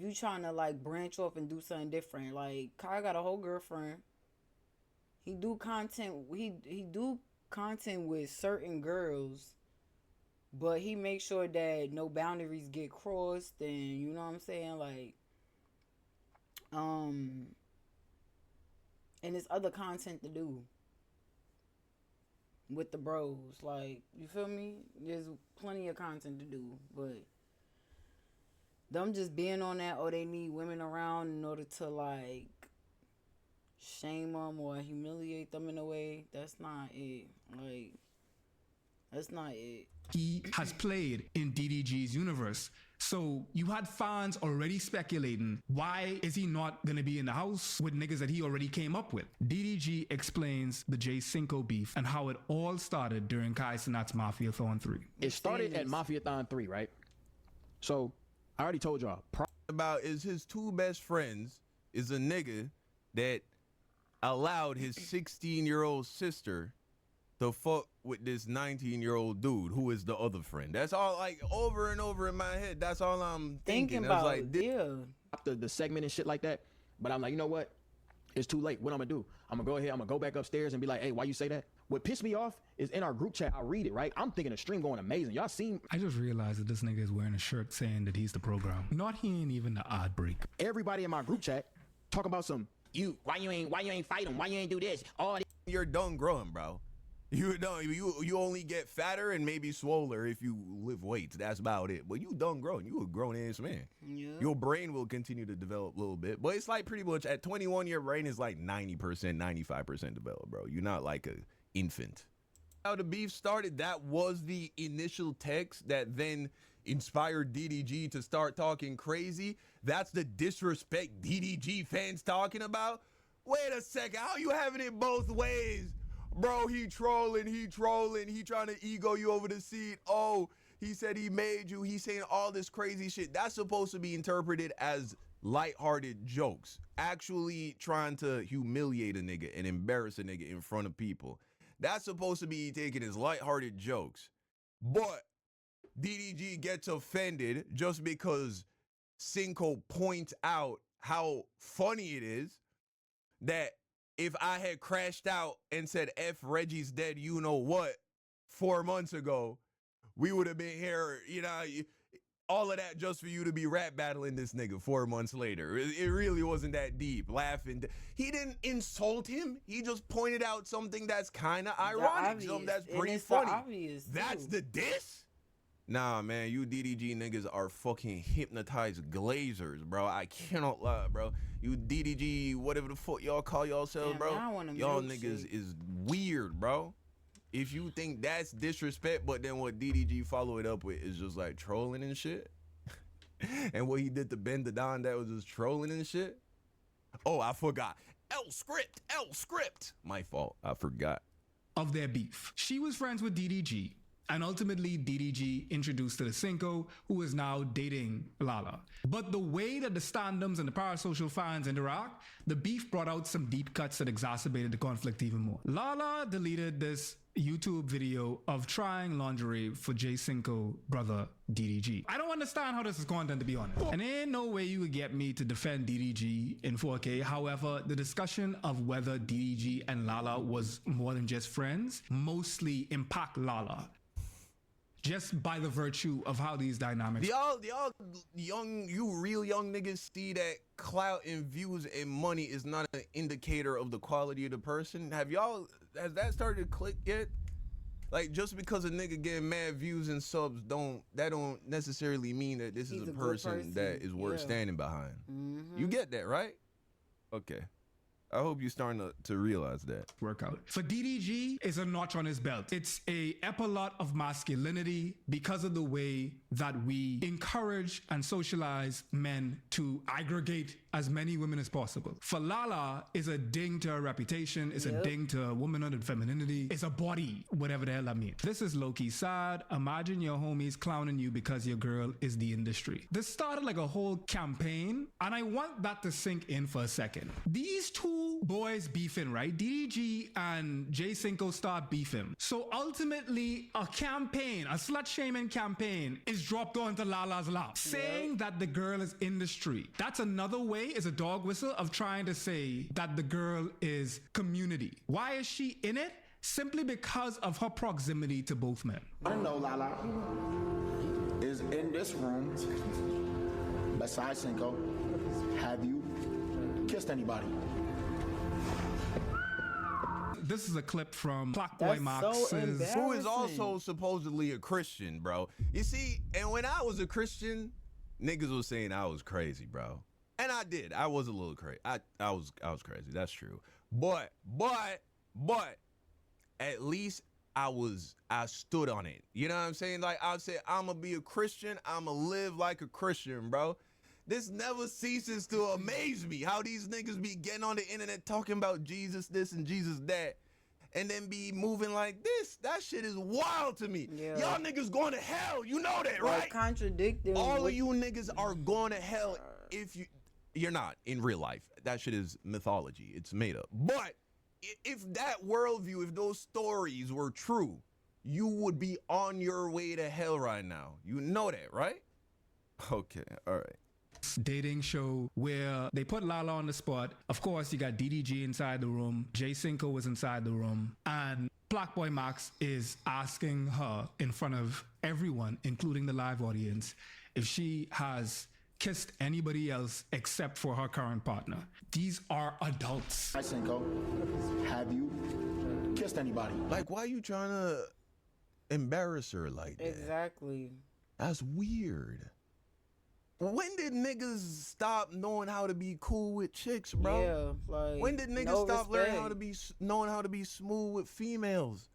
Speaker 1: you trying to like branch off and do something different. Like Kai got a whole girlfriend. He do content. He do content with certain girls, but he makes sure that no boundaries get crossed. And you know what I'm saying, like, and there's other content to do with the bros. Like, you feel me? There's plenty of content to do, but them just being on that, oh, they need women around in order to like shame them or humiliate them in a way, that's not it. Like, that's not it.
Speaker 5: He has played in DDG's universe. So you had fans already speculating, why is he not gonna be in the house with niggas that he already came up with? DDG explains the Cinco beef and how it all started during KAYJONAI's Mafiathon 3.
Speaker 2: It started at Mafiathon 3, right? So I already told y'all.
Speaker 4: About is his two best friends is a nigga that allowed his 16-year-old sister to fuck with this 19-year-old dude who is the other friend. That's all, like, over and over in my head. That's all I'm thinking about. Like,
Speaker 1: yeah.
Speaker 2: The segment and shit like that. But I'm like, you know what? It's too late. What I'm gonna do? I'm gonna go ahead. I'm gonna go back upstairs and be like, hey, why you say that? What pissed me off is in our group chat, I read it, right? I'm thinking the stream going amazing. Y'all seen?
Speaker 5: I just realized that this nigga is wearing a shirt saying that he's the program. Not he ain't even the odd break.
Speaker 2: Everybody in my group chat talking about some, why you ain't fight him? Why you ain't do this? All
Speaker 4: you're done growing, bro. You done. You only get fatter and maybe swoller if you lift weights. That's about it. But you done growing. You a grown ass man.
Speaker 1: Yeah.
Speaker 4: Your brain will continue to develop a little bit, but it's like pretty much at 21, your brain is like 90%, 95% developed, bro. You're not like a infant. How the beef started, that was the initial text that then inspired DDG to start talking crazy. That's the disrespect DDG fans talking about. Wait a second, how you having it both ways? Bro, he trolling, he trying to ego you over the seat. Oh, he said he made you, he's saying all this crazy shit. That's supposed to be interpreted as lighthearted jokes. Actually trying to humiliate a nigga and embarrass a nigga in front of people. That's supposed to be taken as lighthearted jokes. But DDG gets offended just because Cinco points out how funny it is that if I had crashed out and said, F Reggie's dead, you know what, 4 months ago, we would have been here, you know, all of that just for you to be rap battling this nigga 4 months later. It really wasn't that deep, laughing. He didn't insult him. He just pointed out something that's kind of ironic, something that's pretty funny. That's the diss? Nah, man, you DDG niggas are fucking hypnotized glazers, bro. I cannot lie, bro. You DDG, whatever the fuck y'all call yourselves, bro. Y'all niggas is weird, bro. If you think that's disrespect, but then what DDG follow it up with is just like trolling and shit. And what he did to Ben the Don, that was just trolling and shit. Oh, I forgot. L script. My fault. I forgot.
Speaker 5: Of their beef. She was friends with DDG. And ultimately, DDG introduced her to Cinco, who is now dating Lala. But the way that the standums and the parasocial fans interact, the beef brought out some deep cuts that exacerbated the conflict even more. Lala deleted this YouTube video of trying lingerie for J Cinco brother DDG. I don't understand how this is content, to be honest. And there ain't no way you would get me to defend DDG in 4K. However, the discussion of whether DDG and Lala was more than just friends mostly impact Lala. Just by the virtue of how these dynamics.
Speaker 4: Y'all real young niggas see that clout and views and money is not an indicator of the quality of the person. Has that started to click yet? Like, just because a nigga getting mad views and subs don't necessarily mean that this is a person that is worth standing behind. You get that, right? Okay. I hope you're starting to realize that.
Speaker 5: Workout. For DDG, it's a notch on his belt. It's a epilot of masculinity because of the way that we encourage and socialize men to aggregate as many women as possible. For Lala, it's a ding to her reputation. It's a ding to womanhood and femininity. It's a body, whatever the hell that means. This is low-key sad. Imagine your homies clowning you because your girl is the industry. This started like a whole campaign, and I want that to sink in for a second. These two boys beefing, right? DDG and J Cinco start beefing. So ultimately, a campaign, a slut-shaming campaign, is dropped onto Lala's lap, saying that the girl is industry. That's another way, is a dog whistle of trying to say that the girl is community. Why is she in it? Simply because of her proximity to both men.
Speaker 10: I know Lala is in this room besides Cinco. Have you kissed anybody?
Speaker 5: This is a clip from Clockboy Max's,
Speaker 4: who is also supposedly a Christian, bro. You see, and when I was a Christian, niggas was saying I was crazy, bro. And I did. I was a little crazy. I was crazy. That's true. But at least I stood on it. You know what I'm saying? Like, I said, I'm gonna be a Christian. I'm gonna live like a Christian, bro. This never ceases to amaze me, how these niggas be getting on the internet talking about Jesus this and Jesus that, and then be moving like this. That shit is wild to me. Y'all niggas going to hell. You know that, right?
Speaker 1: Contradicting.
Speaker 4: All of you niggas are going to hell if you're not in real life. That shit is mythology. It's made up. But if that worldview, if those stories were true, you would be on your way to hell right now. You know that, right? Okay, all right.
Speaker 5: Dating show where they put Lala on the spot. Of course, you got DDG inside the room. J Cinco was inside the room. And Blackboy Max is asking her in front of everyone, including the live audience, if she has kissed anybody else except for her current partner. These are adults.
Speaker 10: Hi, Cinco. Have you kissed anybody?
Speaker 4: Like, why are you trying to embarrass her like that?
Speaker 1: Exactly.
Speaker 4: That's weird. When did niggas stop knowing how to be cool with chicks, bro?
Speaker 1: Yeah, like,
Speaker 4: when did niggas stop learning how to be knowing how to be smooth with females?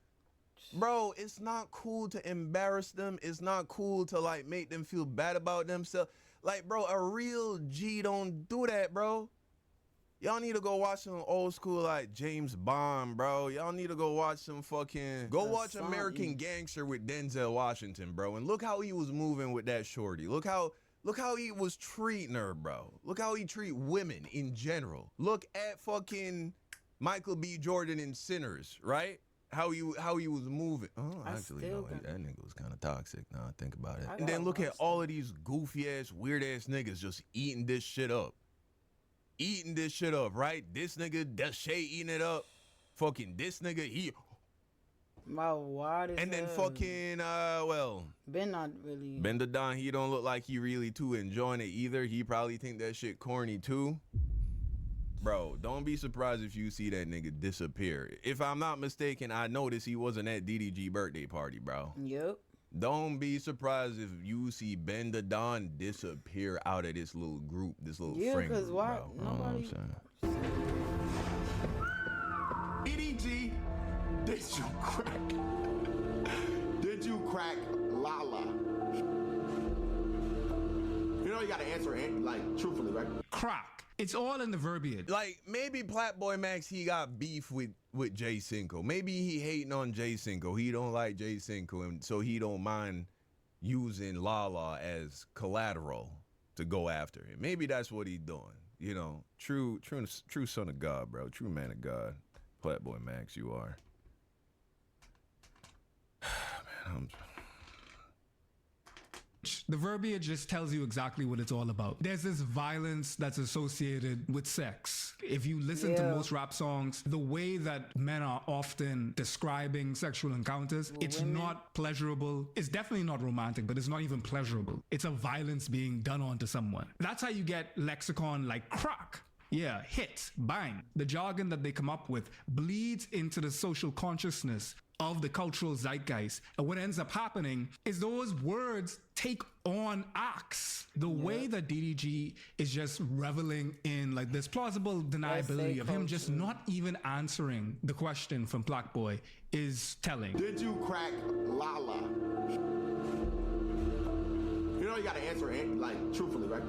Speaker 4: Bro, it's not cool to embarrass them. It's not cool to like make them feel bad about themselves. Like, bro, a real G don't do that, bro. Y'all need to go watch some old school like James Bond, bro. Y'all need to go watch some fucking watch American Gangster with Denzel Washington, bro. And look how he was moving with that shorty. Look how he was treating her, bro. Look how he treat women in general. Look at fucking Michael B. Jordan in Sinners, right? How he was moving. Oh, actually, no, that nigga was kind of toxic. Now I think about it. And then look at all of these goofy ass, weird ass niggas just eating this shit up. Eating this shit up, right? This nigga, Shay eating it up. Fucking this nigga, he.
Speaker 1: My wide as
Speaker 4: and then
Speaker 1: hell.
Speaker 4: fucking
Speaker 1: Ben not really.
Speaker 4: Ben the Don, he don't look like he really too enjoying it either. He probably think that shit corny too. Bro, don't be surprised if you see that nigga disappear. If I'm not mistaken, I noticed he wasn't at DDG birthday party, bro.
Speaker 1: Yep.
Speaker 4: Don't be surprised if you see Ben the Don disappear out of this little group, this little friend
Speaker 1: because
Speaker 4: group,
Speaker 1: why?
Speaker 4: bro.
Speaker 1: Nobody.
Speaker 10: EDG, did you crack? Did you crack Lala? You know you gotta answer it, like, truthfully, right?
Speaker 5: Crack. It's all in the verbiage.
Speaker 4: Like, maybe Plat-Boy Max, he got beef with Jay Cinco. Maybe he hating on Jay Cinco. He don't like Jay Cinco, and so he don't mind using Lala as collateral to go after him. Maybe that's what he doing. You know, true son of God, bro. True man of God. Plat-Boy Max, you are. Man,
Speaker 5: The verbiage just tells you exactly what it's all about. There's this violence that's associated with sex. If you listen to most rap songs, the way that men are often describing sexual encounters, it's not pleasurable. It's definitely not romantic, but it's not even pleasurable. It's a violence being done onto someone. That's how you get lexicon like crack. Yeah, hit, bang. The jargon that they come up with bleeds into the social consciousness of the cultural zeitgeist. And what ends up happening is those words take on acts. The way that DDG is just reveling in like this plausible deniability of him just not even answering the question from Black Boy is telling.
Speaker 10: Did you crack Lala? You know you gotta answer it, like, truthfully, right?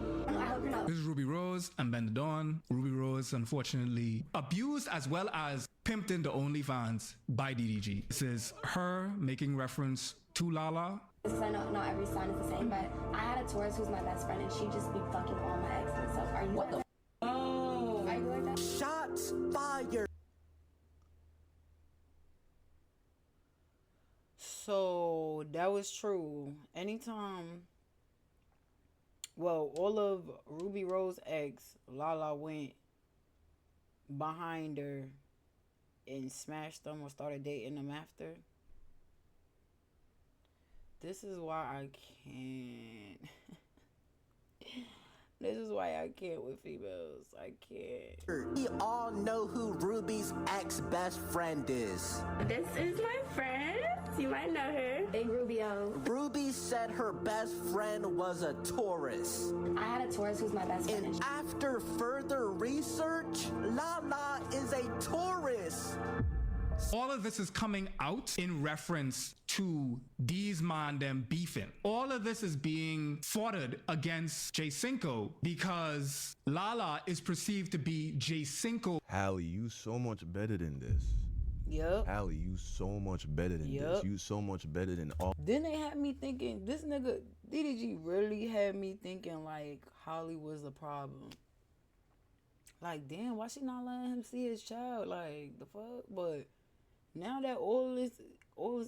Speaker 5: This is Ruby Rose and Ben the Dawn. Ruby Rose, unfortunately, abused as well as pimped into OnlyFans by DDG. This is her making reference to Lala.
Speaker 9: Because I know not every sign is the same, but I had a tourist who's my best friend and she just be fucking all my exes and stuff. Are you like that? Oh. Are you like that?
Speaker 12: Shots fired.
Speaker 1: So that was true. Anytime, well, all of Ruby Rose's ex, Lala went behind her and smashed them or started dating them after. This is why I can't. This is why I can't with females. I can't.
Speaker 12: We all know who Ruby's ex-best friend is.
Speaker 13: This is my friend. You might know her.
Speaker 9: Hey, Rubio.
Speaker 12: Ruby said her best friend was a Taurus.
Speaker 9: I had a tourist who's my best friend.
Speaker 12: And after further research, Lala is a Taurus.
Speaker 5: All of this is coming out in reference to these man them beefing. All of this is being foughted against Jay Cinco because Lala is perceived to be Jay Cinco.
Speaker 4: Hallie, you so much better than this.
Speaker 1: Yep.
Speaker 4: Hallie, you so much better than this. You so much better than all.
Speaker 1: Then they had me thinking, this nigga, DDG really had me thinking like Holly was a problem. Like, damn, why she not letting him see his child? Like, the fuck? But now that all this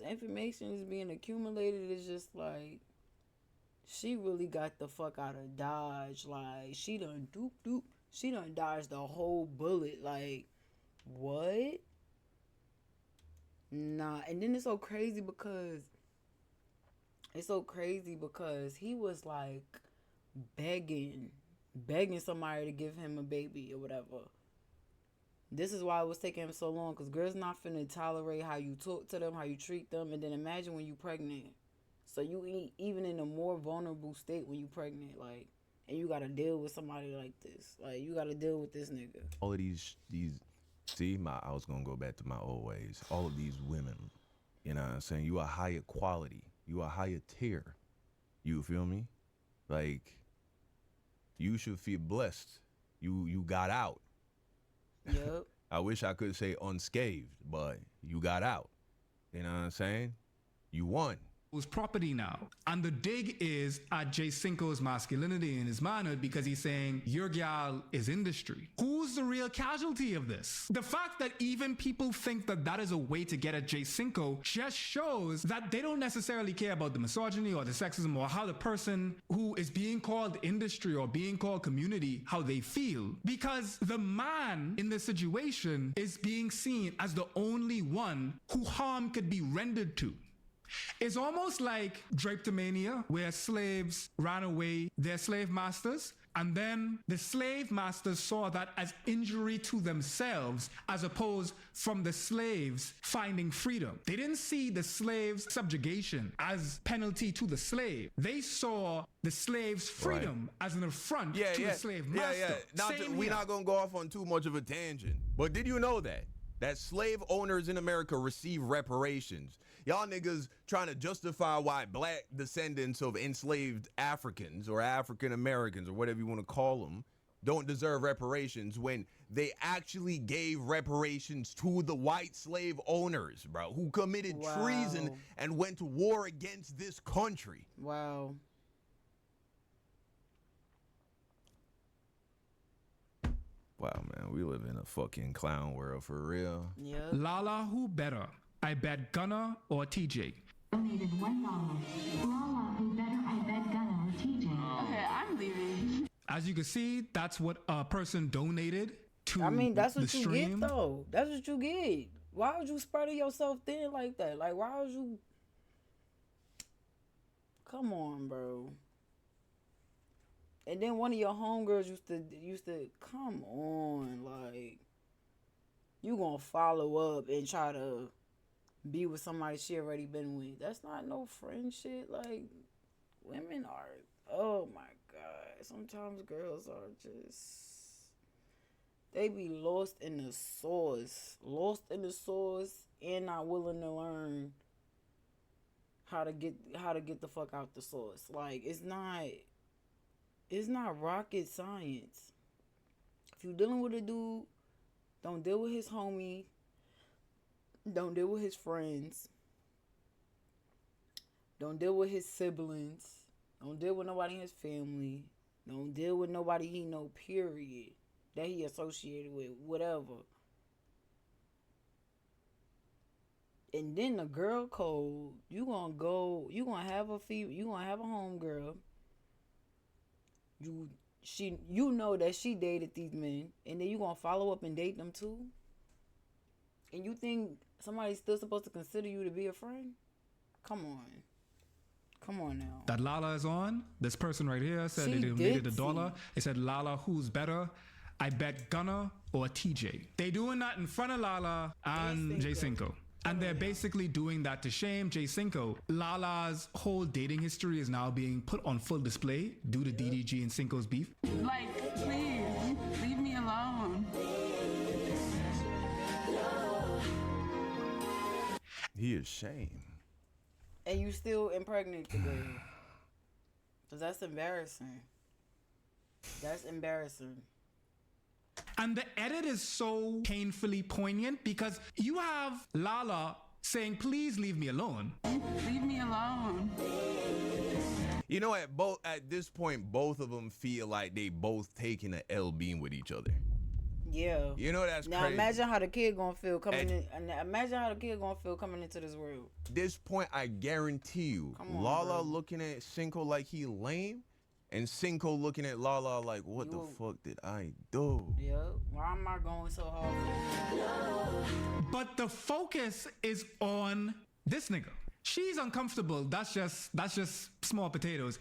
Speaker 1: information is being accumulated, it's just like, she really got the fuck out of Dodge. Like, she done doop. She done dodged the whole bullet. Like, what? Nah. And then it's so crazy because he was like begging somebody to give him a baby or whatever. This is why it was taking him so long, because girls not finna tolerate how you talk to them, how you treat them, and then imagine when you pregnant. So you even in a more vulnerable state when you pregnant, like, and you gotta deal with somebody like this. Like, you gotta deal with this nigga.
Speaker 4: All of these see, I was gonna go back to my old ways. All of these women, you know what I'm saying? You are higher quality. You are higher tier. You feel me? Like, you should feel blessed. You got out.
Speaker 1: Yep.
Speaker 4: I wish I could say unscathed, but you got out. You know what I'm saying? You won.
Speaker 5: Whose property now. And the dig is at Jay Cinco's masculinity and his manhood because he's saying your gal is industry. Who's the real casualty of this? The fact that even people think that that is a way to get at Jay Cinco just shows that they don't necessarily care about the misogyny or the sexism or how the person who is being called industry or being called community, how they feel. Because the man in this situation is being seen as the only one who harm could be rendered to. It's almost like drapetomania, where slaves ran away their slave masters And then the slave masters saw that as injury to themselves as opposed from the slaves finding freedom. They didn't see the slave's subjugation as penalty to the slave. They saw the slave's freedom as an affront to the slave master.
Speaker 4: We're not going to go off on too much of a tangent. But did you know that slave owners in America receive reparations? Y'all niggas trying to justify why black descendants of enslaved Africans or African Americans or whatever you want to call them don't deserve reparations when they actually gave reparations to the white slave owners, bro, who committed treason and went to war against this country.
Speaker 1: Wow.
Speaker 4: Wow, man, we live in a fucking clown world for real.
Speaker 1: Yeah.
Speaker 5: Lala, who better? I bet Gunna or TJ?
Speaker 14: Donated $1. Lala, who better? I bet Gunna or TJ?
Speaker 13: Okay, I'm leaving.
Speaker 5: As you can see, that's what a person donated to.
Speaker 1: I mean, that's what
Speaker 5: the
Speaker 1: you
Speaker 5: stream.
Speaker 1: get, though. That's what you get. Why would you spread yourself thin like that? Like, why would you? Come on, bro. And then one of your homegirls used to come on, like, you gonna follow up and try to be with somebody she already been with. That's not no friend shit. Like, women are, oh my God. Sometimes girls are just, they be lost in the sauce. Lost in the sauce and not willing to learn how to get the fuck out the sauce. Like, it's not rocket science. If you dealing with a dude, don't deal with his homie. Don't deal with his friends. Don't deal with his siblings. Don't deal with nobody in his family. Don't deal with nobody he know, period. That he associated with, whatever. And then the girl code, you gonna have a homegirl. You know that she dated these men, and then you gonna follow up and date them too? And you think somebody's still supposed to consider you to be a friend? Come on now.
Speaker 5: That Lala is on. This person right here said they donated $1. It said, Lala, who's better? I bet Gunna or TJ. They doing that in front of Lala and J Cinco. And they're basically doing that to shame J Cinco. Lala's whole dating history is now being put on full display due to DDG and Cinco's beef.
Speaker 13: Like, please, leave me alone.
Speaker 4: He is shame.
Speaker 1: And you still impregnate the girl. Because that's embarrassing. That's embarrassing.
Speaker 5: And the edit is so painfully poignant because you have Lala saying, please leave me alone.
Speaker 13: Leave me alone.
Speaker 4: You know, at this point, both of them feel like they both taking an L beam with each other.
Speaker 1: Yeah.
Speaker 4: You know, that's
Speaker 1: now
Speaker 4: crazy.
Speaker 1: Imagine how the kid gonna feel coming into this world.
Speaker 4: This point, I guarantee you, Lala looking at Cinco like he lame, and Cinco looking at Lala like, what the fuck did I do?
Speaker 1: Yeah. Why am I going so hard?
Speaker 5: But the focus is on this nigga. She's uncomfortable. That's just small potatoes.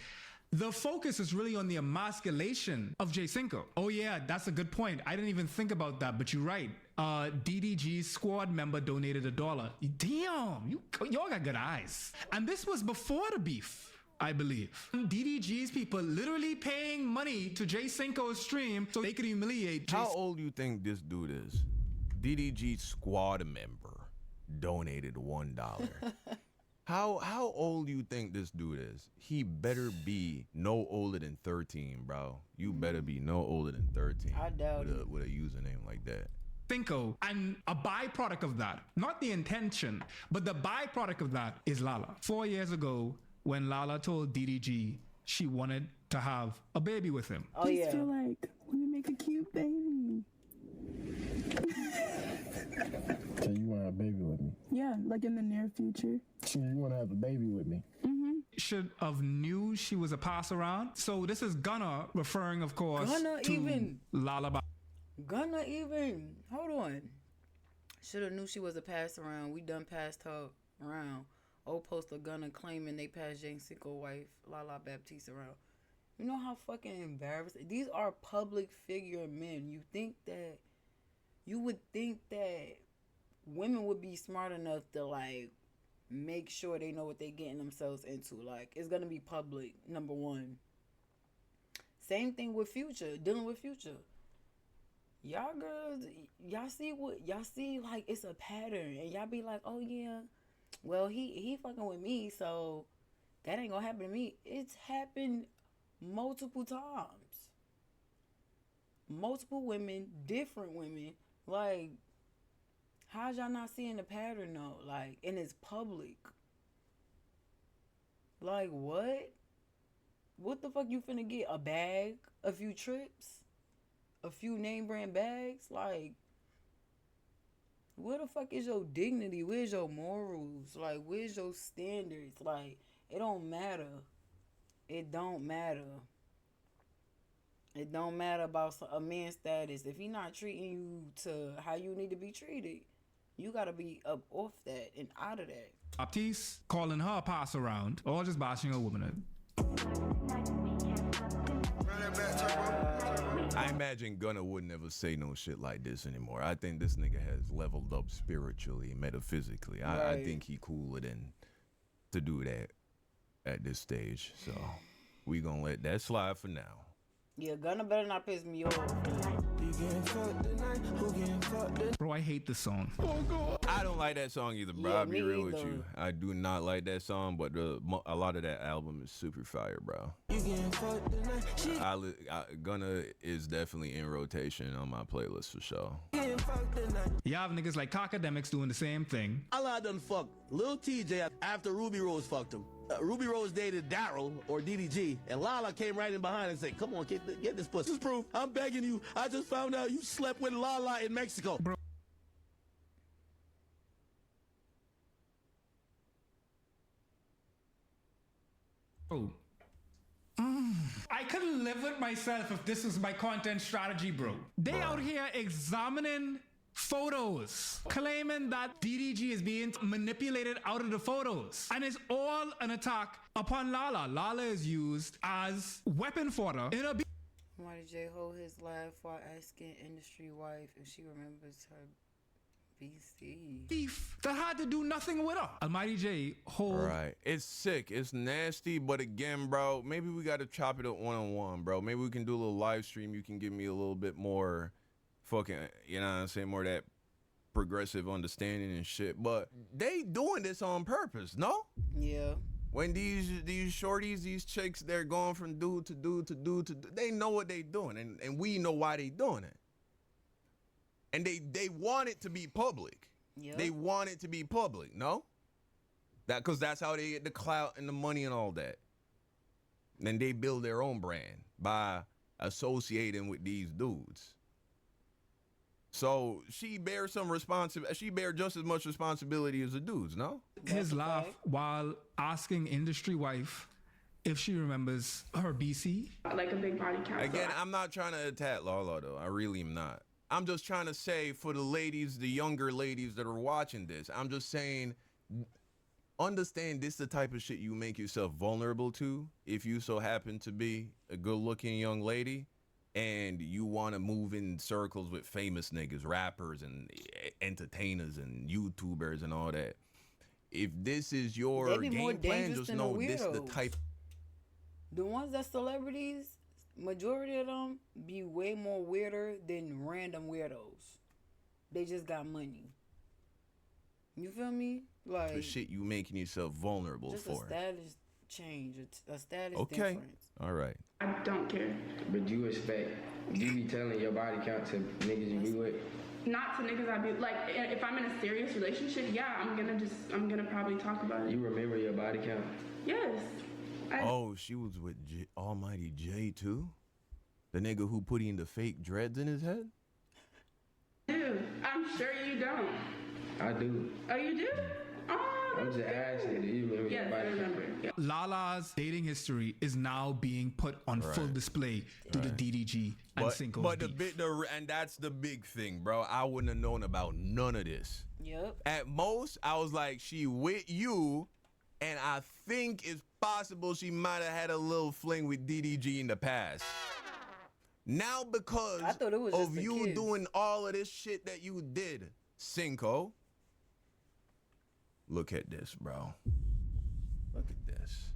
Speaker 5: The focus is really on the emasculation of J Cinco. Oh yeah, that's a good point. I didn't even think about that, but you're right. DDG's squad member donated $1. Damn, y'all got good eyes. And this was before the beef, I believe. DDG's people literally paying money to J Cinco's stream so they could humiliate
Speaker 4: How old you think this dude is? DDG squad member donated $1. How old you think this dude is? He better be no older than 13, bro. You better be no older than 13.
Speaker 1: I doubt it.
Speaker 4: With a username like that.
Speaker 5: Cinco, and a byproduct of that, not the intention, but the byproduct of that is Lala. 4 years ago, when Lala told DDG she wanted to have a baby with him.
Speaker 13: Oh yeah. I feel like we make a cute baby.
Speaker 6: So you want to have a baby with me?
Speaker 13: Yeah, like in the near future.
Speaker 6: So you want to have a baby with me?
Speaker 5: Should have knew she was a pass around. So this is Gunna referring, of course, to Lala.
Speaker 1: Gunna even. Hold on. Should have knew she was a pass around. We done passed her around. Old poster Gunna claiming they passed Jane Cinco wife, Lala Baptiste around. You know how fucking embarrassing. These are public figure men. You would think that women would be smart enough to like make sure they know what they're getting themselves into. Like, it's gonna be public, number one. Same thing with Future, dealing with Future. Y'all girls, y'all see like it's a pattern, and y'all be like, oh yeah, well he fucking with me, so that ain't gonna happen to me. It's happened multiple times. Multiple women, different women. Like, how's y'all not seeing the pattern though? Like, and it's public. Like, what? What the fuck you finna get? A bag? A few trips? A few name brand bags? Like, where the fuck is your dignity? Where's your morals? Like, where's your standards? Like, it don't matter. It don't matter. It don't matter about a man's status. If he not treating you to how you need to be treated, you gotta be up off that and out of that.
Speaker 5: Baptiste calling her a pass around or just bashing a woman.
Speaker 4: I imagine Gunna would never say no shit like this anymore. I think this nigga has leveled up spiritually, metaphysically. I think he cooler than to do that at this stage. So we gonna let that slide for now.
Speaker 1: Yeah, Gunna better not piss me off.
Speaker 5: Bro, I hate this song.
Speaker 4: Oh God, I don't like that song either, bro.
Speaker 1: Yeah,
Speaker 4: I'll be real
Speaker 1: either.
Speaker 4: with you. I do not like that song, but a lot of that album is super fire, bro. Gunna is definitely in rotation on my playlist for sure.
Speaker 5: You have niggas like Cockademics doing the same thing.
Speaker 15: Lala done fucked Lil TJ after Ruby Rose fucked him. Ruby Rose dated Daryl or DDG, and Lala came right in behind and said, come on, get this pussy. This is proof. I'm begging you. I just found out you slept with Lala in Mexico.
Speaker 5: Bro. Oh. I couldn't live with myself if this was my content strategy, bro. They out here examining photos, claiming that DDG is being manipulated out of the photos. And it's all an attack upon Lala. Lala is used as weapon fodder in a
Speaker 1: Why did J hold his laugh while asking industry wife if she remembers her BC
Speaker 5: beef that had to do nothing with her? Almighty J hold.
Speaker 4: Right. It's sick. It's nasty. But again, bro, maybe we got to chop it up one-on-one, bro. Maybe we can do a little live stream. You can give me a little bit more fucking, you know what I'm saying, more of that progressive understanding and shit. But they doing this on purpose, no?
Speaker 1: Yeah.
Speaker 4: When these shorties, these chicks, they're going from dude to dude to dude to dude, they know what they doing, and we know why they doing it. And they want it to be public. Yep. They want it to be public, no? Because that's how they get the clout and the money and all that. Then they build their own brand by associating with these dudes. So she bears she bears just as much responsibility as the dudes, no?
Speaker 5: His laugh while asking industry wife if she remembers her BC.
Speaker 13: Like a big body count.
Speaker 4: Again, I'm not trying to attack Lala though. I really am not. I'm just trying to say for the ladies, the younger ladies that are watching this, I'm just saying, understand this the type of shit you make yourself vulnerable to if you so happen to be a good-looking young lady and you want to move in circles with famous niggas, rappers and entertainers and YouTubers and all that. If this is your game plan, just know this the type.
Speaker 1: The ones that celebrities, majority of them be way more weirder than random weirdos. They just got money. You feel me? Like
Speaker 4: the shit you making yourself vulnerable
Speaker 1: just
Speaker 4: for.
Speaker 1: A status change, a status
Speaker 4: okay.
Speaker 1: difference.
Speaker 4: All right.
Speaker 13: I don't care.
Speaker 16: But you expect you be telling your body count to niggas you be with?
Speaker 13: Not to niggas I be like. If I'm in a serious relationship, yeah, I'm gonna probably talk about it.
Speaker 16: You remember your body count?
Speaker 13: Yes.
Speaker 4: Oh, she was with Almighty J too? The nigga who put in the fake dreads in his head?
Speaker 13: Dude, I'm sure you don't.
Speaker 16: I do.
Speaker 13: Oh, you do? Oh,
Speaker 16: I'm just asking, do you remember your body count?
Speaker 13: I remember. Yeah.
Speaker 5: Lala's dating history is now being put on full display through the DDG and Cinco's beef.
Speaker 4: And that's the big thing, bro. I wouldn't have known about none of this.
Speaker 1: Yep.
Speaker 4: At most, I was like, she with you, And I think it's possible she might have had a little fling with DDG in the past. Now, because
Speaker 1: I thought it was
Speaker 4: of
Speaker 1: just
Speaker 4: you
Speaker 1: kids.
Speaker 4: doing all of this shit that you did, Cinco, look at this, bro. Look at this.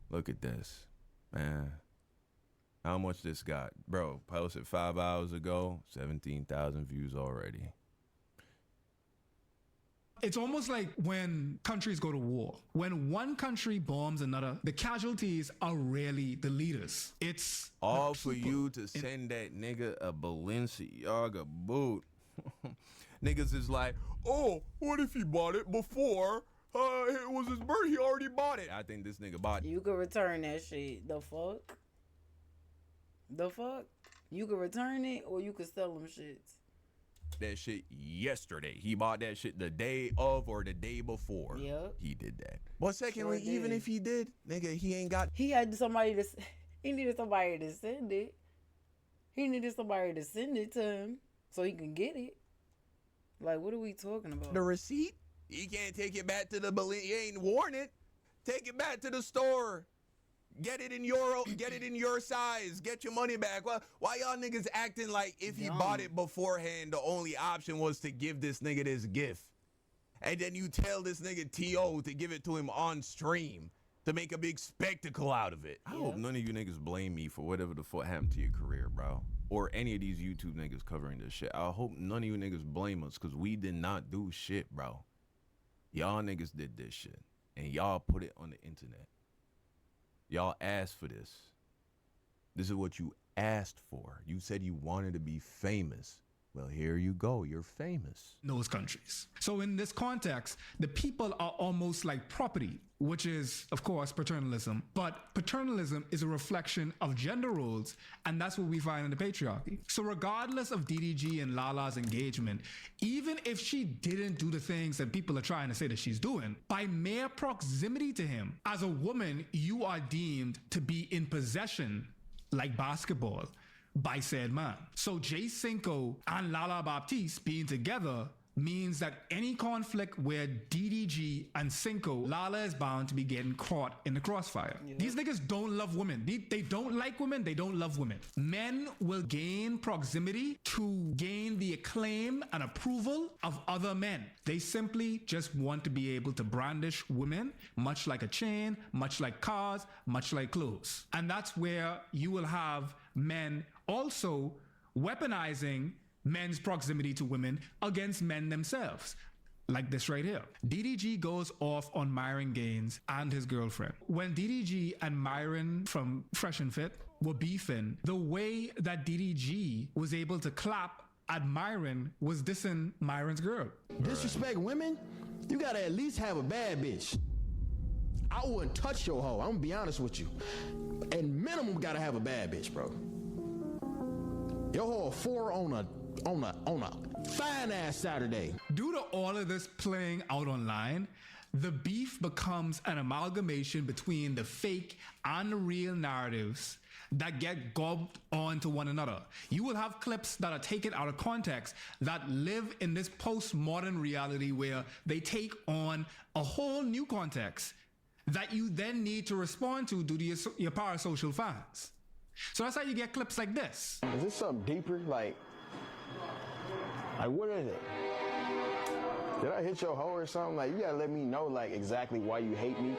Speaker 4: Look at this, man. How much this got? Bro, posted 5 hours ago, 17,000 views already.
Speaker 5: It's almost like when countries go to war. When one country bombs another, the casualties are rarely the leaders. It's
Speaker 4: all for you to send that nigga a Balenciaga boot. Niggas is like, oh, what if he bought it before it was his birthday? He already bought it. I think this nigga bought it.
Speaker 1: You could return that shit. The fuck? The fuck? You could return it or you could sell them shits.
Speaker 4: That shit yesterday. He bought that shit the day of or the day before.
Speaker 1: Yep.
Speaker 4: He did that. But secondly, even if he did, nigga, he ain't got.
Speaker 1: He had somebody to. He needed somebody to send it. He needed somebody to send it to him so he can get it. Like, what are we talking about?
Speaker 4: The receipt? He can't take it back to the He ain't worn it. Take it back to the store. Get it in your size. Get your money back. Why y'all niggas acting like if he bought it beforehand, the only option was to give this nigga this gift? And then you tell this nigga T.O. to give it to him on stream to make a big spectacle out of it. I hope none of you niggas blame me for whatever the fuck happened to your career, bro. Or any of these YouTube niggas covering this shit. I hope none of you niggas blame us because we did not do shit, bro. Y'all niggas did this shit. And y'all put it on the internet. Y'all asked for this. This is what you asked for. You said you wanted to be famous. Well, here you go. You're famous.
Speaker 5: Those countries. So in this context, the people are almost like property, which is, of course, paternalism. But paternalism is a reflection of gender roles, and that's what we find in the patriarchy. So regardless of DDG and Lala's engagement, even if she didn't do the things that people are trying to say that she's doing, by mere proximity to him, as a woman, you are deemed to be in possession, like basketball, by said man. So Cinco and Lala Baptiste being together means that any conflict where DDG and Cinco, Lala is bound to be getting caught in the crossfire. Yeah. These niggas don't love women. They don't like women. They don't love women. Men will gain proximity to gain the acclaim and approval of other men. They simply just want to be able to brandish women, much like a chain, much like cars, much like clothes. And that's where you will have men also weaponizing men's proximity to women against men themselves. Like this right here. DDG goes off on Myron Gaines and his girlfriend. When DDG and Myron from Fresh and Fit were beefing, the way that DDG was able to clap at Myron was dissing Myron's girl.
Speaker 2: Disrespect women? You gotta at least have a bad bitch. I wouldn't touch your hoe, I'm gonna be honest with you. And minimum gotta have a bad bitch, bro. Your hoe a 4 on a fine ass Saturday.
Speaker 5: Due to all of this playing out online, the beef becomes an amalgamation between the fake and the real narratives that get gobbed onto one another. You will have clips that are taken out of context that live in this postmodern reality where they take on a whole new context that you then need to respond to due to your parasocial fans. So that's how you get clips like this.
Speaker 17: Is this something deeper? Like what is it? Did I hit your hoe or something? Like, you gotta let me know, like, exactly why you hate me.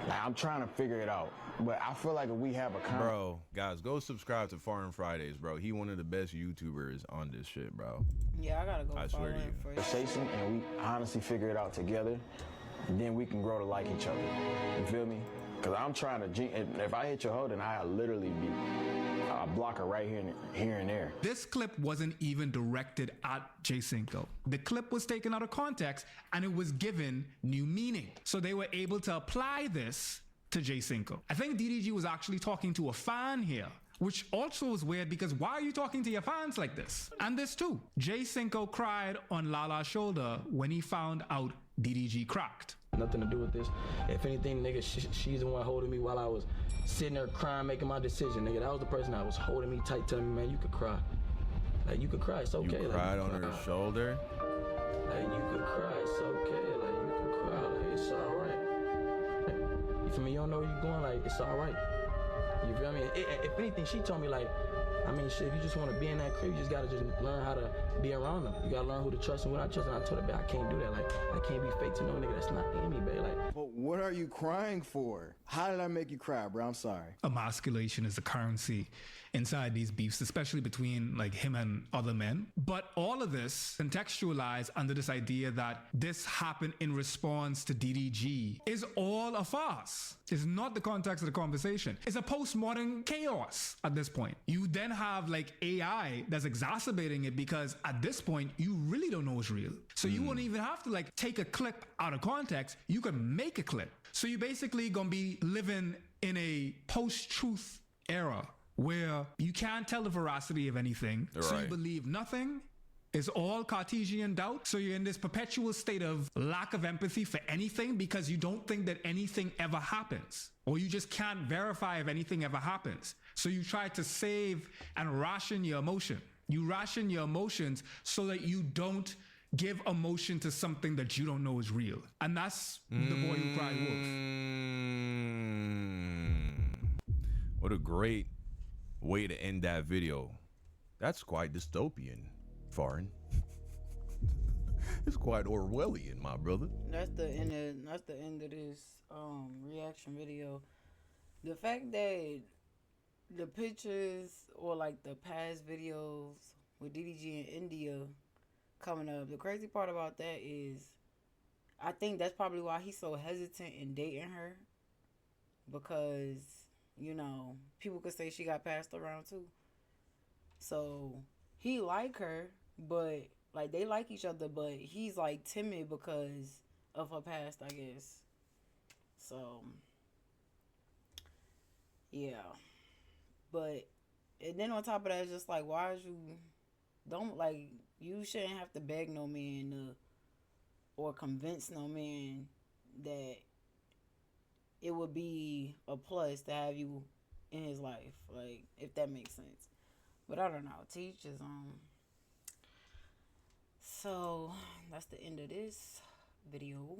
Speaker 17: Like, I'm trying to figure it out. But I feel like if we have a
Speaker 4: Bro, guys, go subscribe to Foreign Fridays, bro. He one of the best YouTubers on this shit, bro.
Speaker 1: Yeah, I gotta go.
Speaker 4: I swear to you.
Speaker 17: Conversation, and we honestly figure it out together, then we can grow to like each other. You feel me? Because I'm trying to, if I hit your hoe, then I'll literally be a blocker right here and there.
Speaker 5: This clip wasn't even directed at Cinco. The clip was taken out of context and it was given new meaning. So they were able to apply this to Cinco. I think DDG was actually talking to a fan here, which also is weird because why are you talking to your fans like this? And this too. Cinco cried on Lala's shoulder when he found out DDG cracked.
Speaker 8: Nothing to do with this. If anything, nigga, she's the one holding me while I was sitting there crying, making my decision, nigga. That was the person that was holding me tight, telling me, man, you could cry. Like, you could cry, it's okay.
Speaker 4: You cried on her shoulder?
Speaker 8: Like, you could cry, it's okay. Like, you could cry. Like, it's all right. You feel me? You don't know where you're going, like, it's all right. You feel me? If anything, she told me, like, I mean, shit, if you just want to be in that crib, you just got to just learn how to be around them. You got to learn who to trust and who not trust. And I told her, babe, I can't do that. Like, I can't be fake to no nigga that's not in me, babe. Like,
Speaker 2: But what are you crying for? How did I make you cry, bro? I'm sorry.
Speaker 5: Emasculation is a currency inside these beefs, especially between like him and other men. But all of this contextualized under this idea that this happened in response to DDG is all a farce. It's not the context of the conversation. It's a postmodern chaos at this point. You then have like AI that's exacerbating it because at this point, you really don't know what's real. So you won't even have to like take a clip out of context. You can make a clip. So you're basically gonna be living in a post-truth era where you can't tell the veracity of anything. So you believe nothing. It's all Cartesian doubt. So you're in this perpetual state of lack of empathy for anything because you don't think that anything ever happens. Or you just can't verify if anything ever happens. So you try to save and ration your emotion. You ration your emotions so that you don't give emotion to something that you don't know is real. And that's the boy who cried wolf.
Speaker 4: What a great way to end that video. That's quite dystopian, Foreign. It's quite Orwellian, my brother.
Speaker 1: That's the end of this reaction video. The fact that the pictures or like the past videos with DDG in India coming up, the crazy part about that is I think that's probably why he's so hesitant in dating her, because you know, people could say she got passed around too. So he like her, but like they like each other, but he's like timid because of her past, I guess. So yeah. But and then on top of that, it's just like, why is you don't like you shouldn't have to beg no man or convince no man that it would be a plus to have you in his life, like, if that makes sense. But I don't know, teach his own. So that's the end of this video.